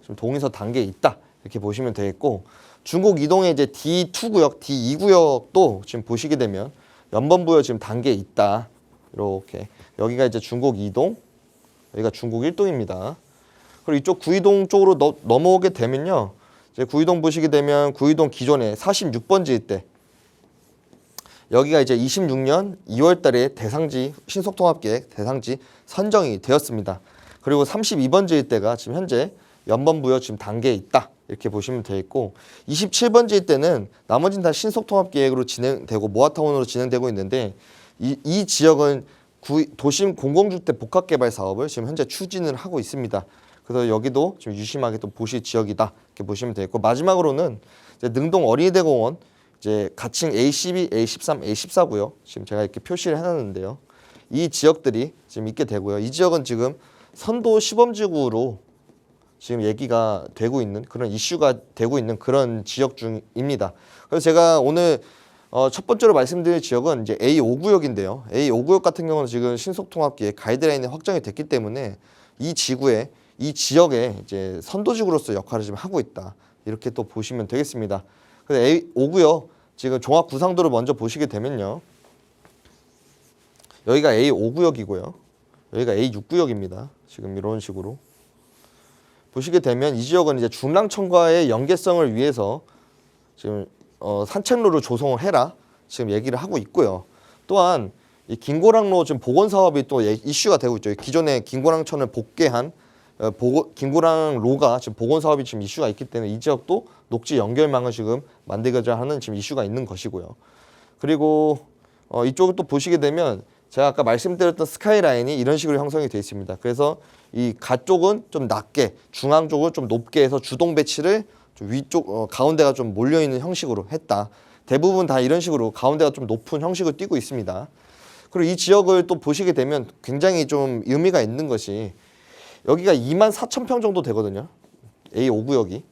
Speaker 3: 지금 동의서 단계에 있다 이렇게 보시면 되겠고 중곡 2동의 이제 D2구역, D2구역도 지금 보시게 되면 연범부여 지금 단계에 있다 이렇게 여기가 이제 중곡 2동, 여기가 중곡 1동입니다. 그리고 이쪽 구이동 쪽으로 넘어오게 되면요. 이제 구이동 보시게 되면 구이동 기존에 46번지 일대 여기가 이제 26년 2월 달에 대상지 신속통합계획 대상지 선정이 되었습니다. 그리고 32번지 일대가 지금 현재 연범부여 지금 단계에 있다. 이렇게 보시면 되겠고 27번지 일대는 나머지는 다 신속통합계획으로 진행되고 모아타운으로 진행되고 있는데 이 지역은 도심 공공주택 복합개발 사업을 지금 현재 추진을 하고 있습니다. 그래서 여기도 좀 유심하게 또 보실 지역이다 이렇게 보시면 되겠고 마지막으로는 이제 능동 어린이대공원 이제 가칭 A12, A13, A14구요. 지금 제가 이렇게 표시를 해놨는데요. 이 지역들이 지금 있게 되고요. 이 지역은 지금 선도 시범지구로 지금 얘기가 되고 있는 그런 이슈가 되고 있는 그런 지역 중입니다. 그래서 제가 오늘 첫 번째로 말씀드릴 지역은 이제 A5구역인데요. A5구역 같은 경우는 지금 신속통합기획 가이드라인이 확정이 됐기 때문에 이 지역에 이제 선도지구로서 역할을 지금 하고 있다. 이렇게 또 보시면 되겠습니다. 그래서 A5구역 지금 종합 구상도를 먼저 보시게 되면요. 여기가 A5구역이고요. 여기가 A6구역입니다. 지금 이런 식으로 보시게 되면 이 지역은 이제 중랑천과의 연계성을 위해서 지금 산책로를 조성을 해라 지금 얘기를 하고 있고요. 또한 이 김고랑로 지금 복원 사업이 또 이슈가 되고 있죠. 기존의 김고랑천을 복개한 김고랑로가 지금 복원 사업이 지금 이슈가 있기 때문에 이 지역도 녹지 연결망을 지금 만들고자 하는 지금 이슈가 있는 것이고요. 그리고 이쪽을 또 보시게 되면 제가 아까 말씀드렸던 스카이라인이 이런 식으로 형성이 되어 있습니다. 그래서 이 가쪽은 좀 낮게, 중앙 쪽을 좀 높게 해서 주동 배치를 좀 위쪽 가운데가 좀 몰려 있는 형식으로 했다. 대부분 다 이런 식으로 가운데가 좀 높은 형식을 띠고 있습니다. 그리고 이 지역을 또 보시게 되면 굉장히 좀 의미가 있는 것이 여기가 24,000평 정도 되거든요. A5구역이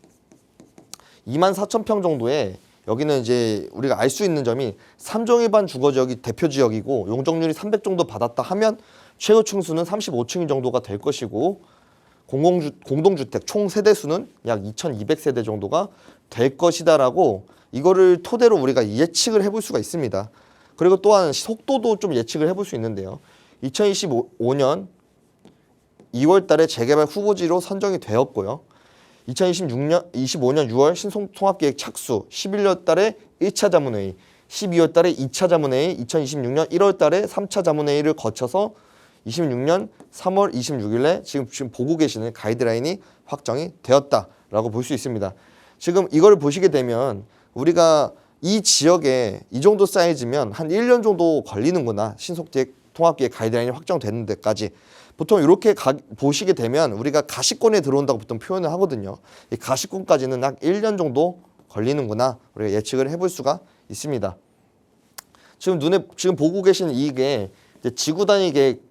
Speaker 3: 24,000평 정도에 여기는 이제 우리가 알 수 있는 점이 3종 위반 주거 지역이 대표 지역이고 용적률이 300 정도 받았다 하면 최고 층수는 35층 정도가 될 것이고 공동주택 총 세대 수는 약 2,200세대 정도가 될 것이다라고 이거를 토대로 우리가 예측을 해볼 수가 있습니다. 그리고 또한 속도도 좀 예측을 해볼 수 있는데요. 2025년 2월 달에 재개발 후보지로 선정이 되었고요. 2025년 6월 신송통합계획 착수, 11월 달에 1차 자문회의, 12월 달에 2차 자문회의, 2026년 1월 달에 3차 자문회의를 거쳐서 26년 3월 26일에 지금 보고 계시는 가이드라인이 확정이 되었다라고 볼 수 있습니다. 지금 이걸 보시게 되면 우리가 이 지역에 이 정도 사이즈면 한 1년 정도 걸리는구나. 신속통합계획 가이드라인이 확정되는 데까지. 보통 이렇게 보시게 되면 우리가 가시권에 들어온다고 보통 표현을 하거든요. 이 가시권까지는 약 1년 정도 걸리는구나. 우리가 예측을 해볼 수가 있습니다. 지금 보고 계시는 이게 이제 지구 단위 계획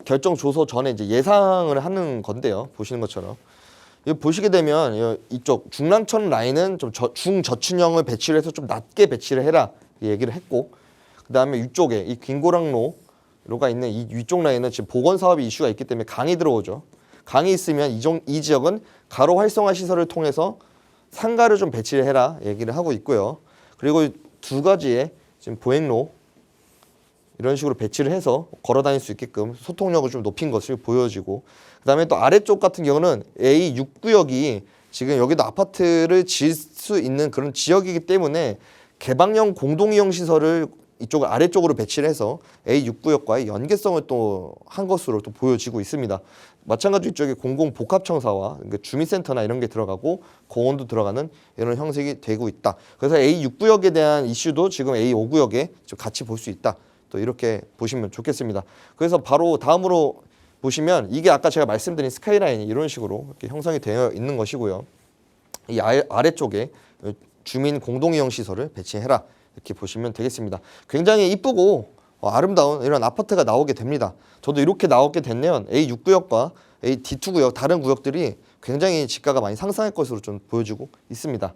Speaker 3: 결정 조서 전에 이제 예상을 하는 건데요. 보시는 것처럼. 보시게 되면 이쪽 중랑천 라인은 좀 중저층형을 배치를 해서 좀 낮게 배치를 해라 얘기를 했고, 그 다음에 위쪽에 이 김고랑로가 있는 이 위쪽 라인은 지금 복원 사업이 이슈가 있기 때문에 강이 들어오죠. 강이 있으면 이 지역은 가로 활성화 시설을 통해서 상가를 좀 배치를 해라 얘기를 하고 있고요. 그리고 두 가지의 지금 보행로 이런 식으로 배치를 해서 걸어 다닐 수 있게끔 소통력을 좀 높인 것을 보여지고, 그 다음에 또 아래쪽 같은 경우는 A6구역이 지금 여기도 아파트를 지을 수 있는 그런 지역이기 때문에 개방형 공동이용 시설을 이쪽 아래쪽으로 배치를 해서 A6구역과의 연계성을 또 한 것으로 또 보여지고 있습니다. 마찬가지로 이쪽에 공공복합청사와 그러니까 주민센터나 이런 게 들어가고 공원도 들어가는 이런 형식이 되고 있다. 그래서 A6구역에 대한 이슈도 지금 A5구역에 같이 볼 수 있다. 또 이렇게 보시면 좋겠습니다. 그래서 바로 다음으로 보시면 이게 아까 제가 말씀드린 스카이라인이 이런 식으로 이렇게 형성이 되어 있는 것이고요. 이 아래쪽에 주민 공동이용 시설을 배치해라 이렇게 보시면 되겠습니다. 굉장히 이쁘고 아름다운 이런 아파트가 나오게 됩니다. 저도 이렇게 나오게 됐네요. A6구역과 D2구역 다른 구역들이 굉장히 지가가 많이 상승할 것으로 좀 보여지고 있습니다.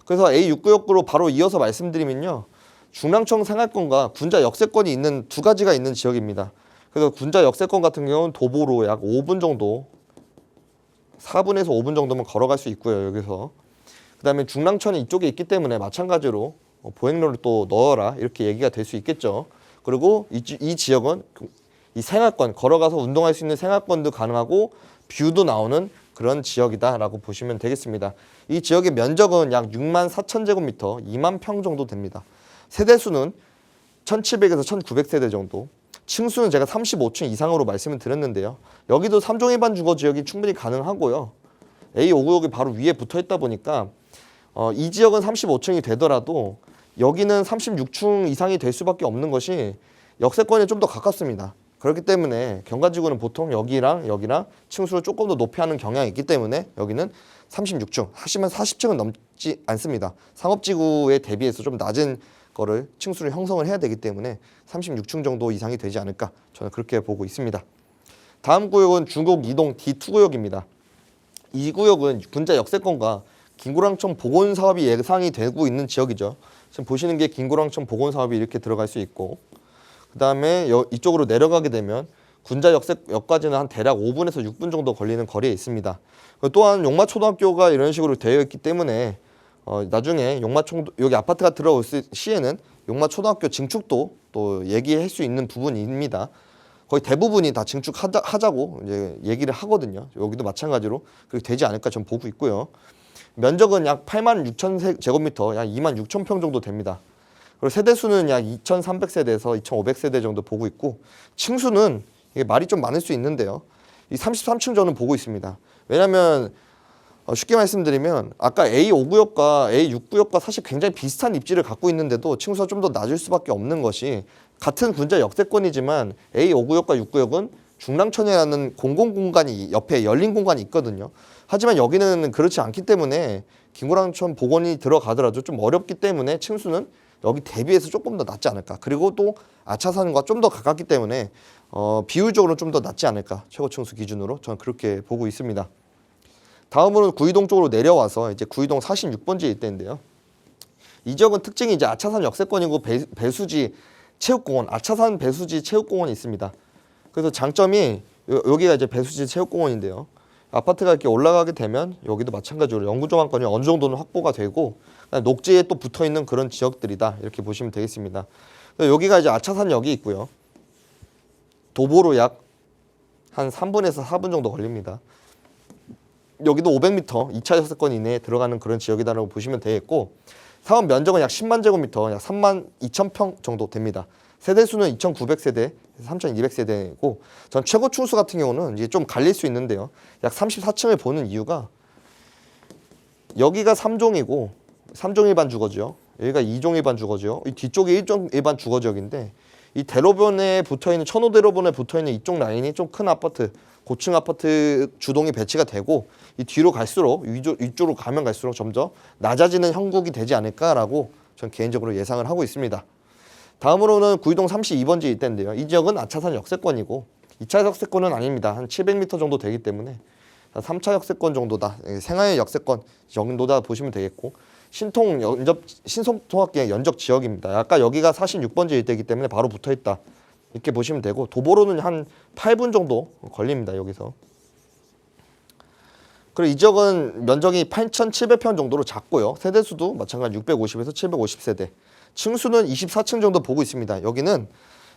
Speaker 3: 그래서 A6구역으로 바로 이어서 말씀드리면요. 중랑천 생활권과 군자 역세권이 있는 두 가지가 있는 지역입니다. 그래서 군자 역세권 같은 경우는 도보로 약 5분 정도, 4분에서 5분 정도면 걸어갈 수 있고요. 여기서 그 다음에 중랑천이 이쪽에 있기 때문에 마찬가지로 보행로를 또 넣어라 이렇게 얘기가 될 수 있겠죠. 그리고 이 지역은 이 생활권, 걸어가서 운동할 수 있는 생활권도 가능하고 뷰도 나오는 그런 지역이다라고 보시면 되겠습니다. 이 지역의 면적은 약 64,000제곱미터, 2만 평 정도 됩니다. 세대수는 1,700에서 1,900세대 정도. 층수는 제가 35층 이상으로 말씀을 드렸는데요. 여기도 3종 위반 주거 지역이 충분히 가능하고요. A5구역이 바로 위에 붙어 있다 보니까 이 지역은 35층이 되더라도 여기는 36층 이상이 될 수밖에 없는 것이 역세권에 좀 더 가깝습니다. 그렇기 때문에 경가지구는 보통 여기랑 층수를 조금 더 높이 하는 경향이 있기 때문에 여기는 36층, 하시면 40층은 넘지 않습니다. 상업지구에 대비해서 좀 낮은 거를 층수를 형성을 해야 되기 때문에 36층 정도 이상이 되지 않을까 저는 그렇게 보고 있습니다. 다음 구역은 중곡 이동 D2구역입니다. 이 구역은 군자 역세권과 김고랑천 복원 사업이 예상이 되고 있는 지역이죠. 지금 보시는 게 김고랑천 복원 사업이 이렇게 들어갈 수 있고, 그 다음에 이쪽으로 내려가게 되면 군자 역세역까지는 한 대략 5분에서 6분 정도 걸리는 거리에 있습니다. 또한 용마초등학교가 이런 식으로 되어 있기 때문에 나중에 여기 아파트가 들어올 시에는 용마초등학교 증축도 또 얘기할 수 있는 부분입니다. 거의 대부분이 다 증축하자고 이제 얘기를 하거든요. 여기도 마찬가지로 그렇게 되지 않을까 전 보고 있고요. 면적은 약 86,000제곱미터, 약 26,000평 정도 됩니다. 그리고 세대수는 약 2,300세대에서 2,500세대 정도 보고 있고, 층수는 이게 말이 좀 많을 수 있는데요. 이 33층 저는 보고 있습니다. 왜냐하면 쉽게 말씀드리면 아까 A5구역과 A6구역과 사실 굉장히 비슷한 입지를 갖고 있는데도 층수가 좀 더 낮을 수밖에 없는 것이, 같은 군자 역세권이지만 A5구역과 6구역은 중랑천이라는 공공공간이 옆에 열린 공간이 있거든요. 하지만 여기는 그렇지 않기 때문에 김구랑천 복원이 들어가더라도 좀 어렵기 때문에 층수는 여기 대비해서 조금 더 낮지 않을까. 그리고 또 아차산과 좀 더 가깝기 때문에 비율적으로 좀 더 낮지 않을까. 최고 층수 기준으로 저는 그렇게 보고 있습니다. 다음으로는 구이동 쪽으로 내려와서 이제 구이동 46번지 일대인데요. 이 지역은 특징이 이제 아차산 역세권이고 배수지 체육공원, 아차산 배수지 체육공원이 있습니다. 그래서 장점이 여기가 이제 배수지 체육공원인데요. 아파트가 이렇게 올라가게 되면 여기도 마찬가지로 영구조망권이 어느 정도는 확보가 되고 녹지에 또 붙어 있는 그런 지역들이다, 이렇게 보시면 되겠습니다. 여기가 이제 아차산역이 있고요. 도보로 약 한 3분에서 4분 정도 걸립니다. 여기도 500m 2차 역세권 이내에 들어가는 그런 지역이다라고 보시면 되겠고, 사업 면적은 약 10만 제곱미터, 약 3만 2천 평 정도 됩니다. 세대수는 2,900세대, 3,200세대고, 전 최고 층수 같은 경우는 이제 좀 갈릴 수 있는데요. 약 34층을 보는 이유가, 여기가 3종이고 3종 일반 주거지역, 여기가 2종 일반 주거지역, 이 뒤쪽이 1종 일반 주거지역인데, 이 대로변에 붙어있는 천호대로변에 붙어있는 이쪽 라인이 좀 큰 아파트, 고층 아파트 주동이 배치가 되고, 이 뒤로 갈수록 위쪽으로 가면 갈수록 점점 낮아지는 형국이 되지 않을까라고 전 개인적으로 예상을 하고 있습니다. 다음으로는 구이동 32번지 일대인데요. 이 지역은 아차산 역세권이고 2차 역세권은 아닙니다. 한 700m 정도 되기 때문에 3차 역세권 정도다, 생활 역세권 정도다 보시면 되겠고, 신송통합기획 연적 지역입니다. 아까 여기가 46번지 일대이기 때문에 바로 붙어있다, 이렇게 보시면 되고, 도보로는 한 8분 정도 걸립니다. 여기서. 그리고 이 지역은 면적이 8,700평 정도로 작고요. 세대수도 마찬가지 650에서 750세대. 층수는 24층 정도 보고 있습니다. 여기는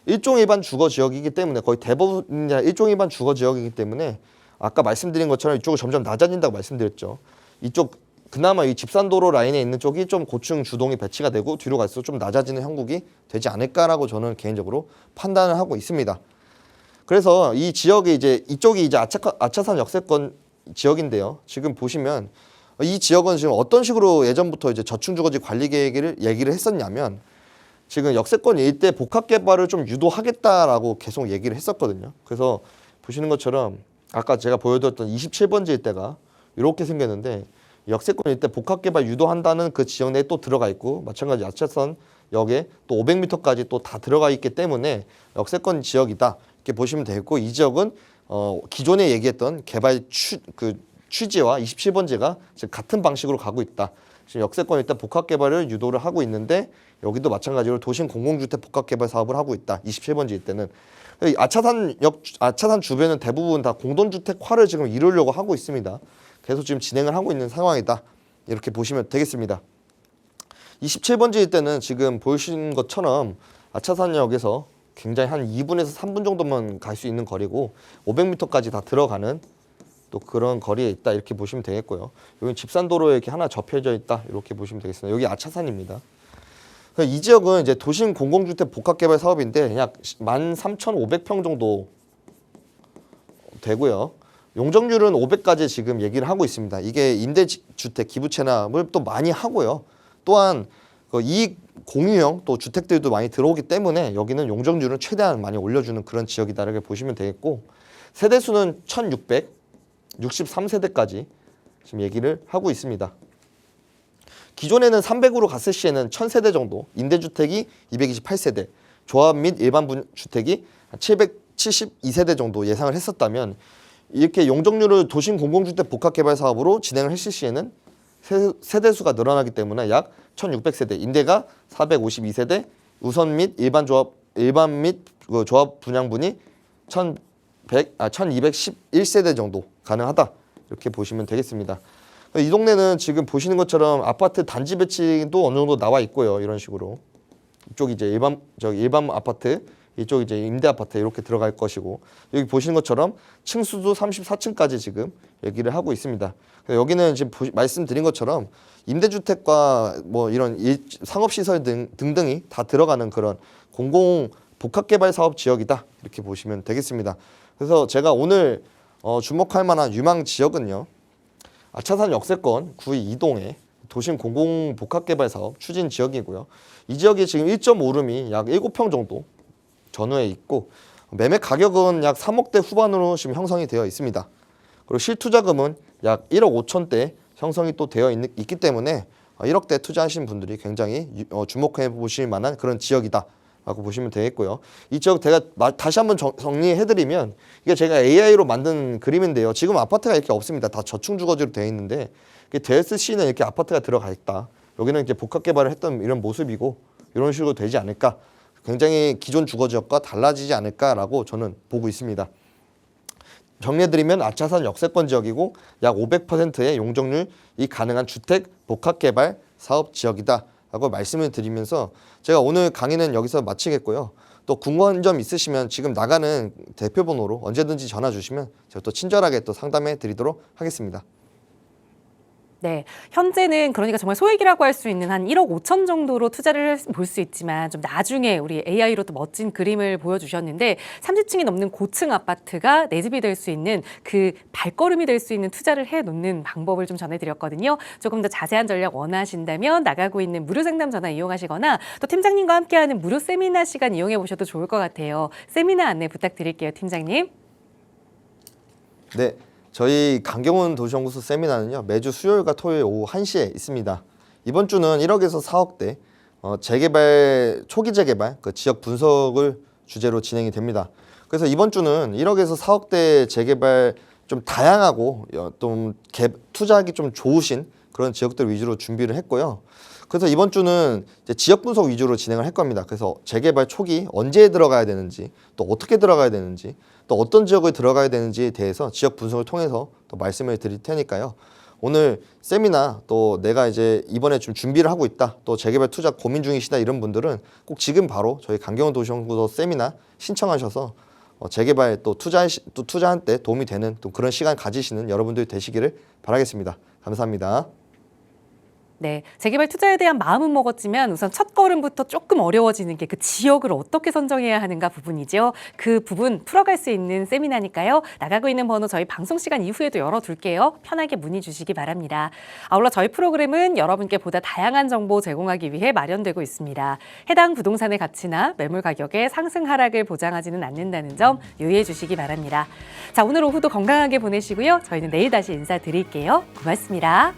Speaker 3: 일종 일반 주거 지역이기 때문에 거의 대부분 일종 일반 주거 지역이기 때문에 아까 말씀드린 것처럼 이쪽은 점점 낮아진다고 말씀드렸죠. 이쪽 그나마 이 집산도로 라인에 있는 쪽이 좀 고층 주동이 배치가 되고 뒤로 갈수록 좀 낮아지는 형국이 되지 않을까라고 저는 개인적으로 판단을 하고 있습니다. 그래서 이 지역이 이제 이쪽이 이제 아차산 역세권 지역인데요. 지금 보시면 이 지역은 지금 어떤 식으로 예전부터 이제 저층주거지 관리 계획을 얘기를 했었냐면, 지금 역세권 일대 복합 개발을 좀 유도하겠다라고 계속 얘기를 했었거든요. 그래서 보시는 것처럼 아까 제가 보여드렸던 27번지 일대가 이렇게 생겼는데, 역세권 일대 복합 개발 유도한다는 그 지역 내에 또 들어가 있고, 마찬가지 아차산 역에 또 500m까지 또 다 들어가 있기 때문에 역세권 지역이다, 이렇게 보시면 되겠고, 이 지역은 기존에 얘기했던 개발 취지와 27번지가 지금 같은 방식으로 가고 있다. 지금 역세권 일대 복합 개발을 유도를 하고 있는데, 여기도 마찬가지로 도심 공공주택 복합 개발 사업을 하고 있다. 27번지 일대는 아차산 주변은 대부분 다 공동주택화를 지금 이루려고 하고 있습니다. 계속 지금 진행을 하고 있는 상황이다, 이렇게 보시면 되겠습니다. 27번지 일대는 지금 보시는 것처럼 아차산역에서 굉장히 한 2분에서 3분 정도만 갈 수 있는 거리고 500m까지 다 들어가는 또 그런 거리에 있다, 이렇게 보시면 되겠고요. 여기 집산도로에 이렇게 하나 접혀져 있다, 이렇게 보시면 되겠습니다. 여기 아차산입니다. 이 지역은 이제 도심 공공주택 복합개발 사업인데 약 13,500평 정도 되고요. 용적률은 500까지 지금 얘기를 하고 있습니다. 이게 임대주택 기부 체납을 또 많이 하고요. 또한 이익 공유형 또 주택들도 많이 들어오기 때문에 여기는 용적률은 최대한 많이 올려주는 그런 지역이다, 이렇게 보시면 되겠고, 세대수는 1,663세대까지 지금 얘기를 하고 있습니다. 기존에는 300으로 갔을 시에는 1,000세대 정도, 임대주택이 228세대, 조합 및 일반 주택이 772세대 정도 예상을 했었다면, 이렇게 용적률을 도심 공공주택 복합개발 사업으로 진행을 했을 시에는 세대수가 늘어나기 때문에 약 1,600세대, 임대가 452세대, 우선 및 일반 및 조합 분양분이 1,211세대 정도 가능하다, 이렇게 보시면 되겠습니다. 이 동네는 지금 보시는 것처럼 아파트 단지 배치도 어느 정도 나와 있고요. 이런 식으로 이쪽이 이제 일반 아파트, 이쪽 이제 임대 아파트 이렇게 들어갈 것이고, 여기 보시는 것처럼 층수도 34층까지 지금 얘기를 하고 있습니다. 여기는 지금 말씀드린 것처럼 임대주택과 뭐 이런 상업시설 등등이 다 들어가는 그런 공공 복합개발 사업 지역이다, 이렇게 보시면 되겠습니다. 그래서 제가 오늘 주목할 만한 유망 지역은요, 아차산 역세권 구의 이동의 도심 공공 복합개발 사업 추진 지역이고요. 이 지역이 지금 1.5룸이 약 7평 정도 전후에 있고, 매매 가격은 약 3억대 후반으로 지금 형성이 되어 있습니다. 그리고 실투자금은 약 1억 5천대 형성이 또 되어 있기 때문에 1억대 투자하신 분들이 굉장히 주목해 보실 만한 그런 지역이다 라고 보시면 되겠고요. 이 지역 제가 다시 한번 정리해드리면, 이게 제가 AI로 만든 그림인데요. 지금 아파트가 이렇게 없습니다. 다 저층주거지로 되어 있는데, DSC는 이렇게 아파트가 들어가 있다. 여기는 이제 복합개발을 했던 이런 모습이고, 이런 식으로 되지 않을까. 굉장히 기존 주거지역과 달라지지 않을까라고 저는 보고 있습니다. 정리해드리면 아차산 역세권 지역이고 약 500%의 용적률이 가능한 주택 복합개발 사업 지역이다 라고 말씀을 드리면서 제가 오늘 강의는 여기서 마치겠고요. 또 궁금한 점 있으시면 지금 나가는 대표번호로 언제든지 전화 주시면 제가 또 친절하게 또 상담해 드리도록 하겠습니다.
Speaker 1: 네, 현재는 그러니까 정말 소액이라고 할 수 있는 한 1억 5천 정도로 투자를 볼 수 있지만, 좀 나중에 우리 AI로 또 멋진 그림을 보여주셨는데 30층이 넘는 고층 아파트가 내 집이 될 수 있는 그 발걸음이 될 수 있는 투자를 해놓는 방법을 좀 전해드렸거든요. 조금 더 자세한 전략 원하신다면 나가고 있는 무료 상담 전화 이용하시거나 또 팀장님과 함께하는 무료 세미나 시간 이용해 보셔도 좋을 것 같아요. 세미나 안내 부탁드릴게요, 팀장님.
Speaker 3: 네. 저희 강경훈 도시연구소 세미나는요, 매주 수요일과 토요일 오후 1시에 있습니다. 이번 주는 1억에서 4억대 재개발, 초기 재개발 그 지역 분석을 주제로 진행이 됩니다. 그래서 이번 주는 1억에서 4억대 재개발 좀 다양하고 좀 투자하기 좀 좋으신 그런 지역들 위주로 준비를 했고요. 그래서 이번 주는 이제 지역 분석 위주로 진행을 할 겁니다. 그래서 재개발 초기 언제 들어가야 되는지, 또 어떻게 들어가야 되는지, 또 어떤 지역을 들어가야 되는지에 대해서 지역 분석을 통해서 또 말씀을 드릴 테니까요. 오늘 세미나, 또 내가 이제 이번에 좀 준비를 하고 있다, 또 재개발 투자 고민 중이시다, 이런 분들은 꼭 지금 바로 저희 강경훈 도시연구소 세미나 신청하셔서 재개발 또 투자한 때 도움이 되는 또 그런 시간 가지시는 여러분들이 되시기를 바라겠습니다. 감사합니다.
Speaker 1: 네, 재개발 투자에 대한 마음은 먹었지만 우선 첫 걸음부터 조금 어려워지는 게 그 지역을 어떻게 선정해야 하는가 부분이죠. 그 부분 풀어갈 수 있는 세미나니까요. 나가고 있는 번호 저희 방송 시간 이후에도 열어둘게요. 편하게 문의 주시기 바랍니다. 아울러 저희 프로그램은 여러분께 보다 다양한 정보 제공하기 위해 마련되고 있습니다. 해당 부동산의 가치나 매물 가격의 상승 하락을 보장하지는 않는다는 점 유의해 주시기 바랍니다. 자, 오늘 오후도 건강하게 보내시고요. 저희는 내일 다시 인사드릴게요. 고맙습니다.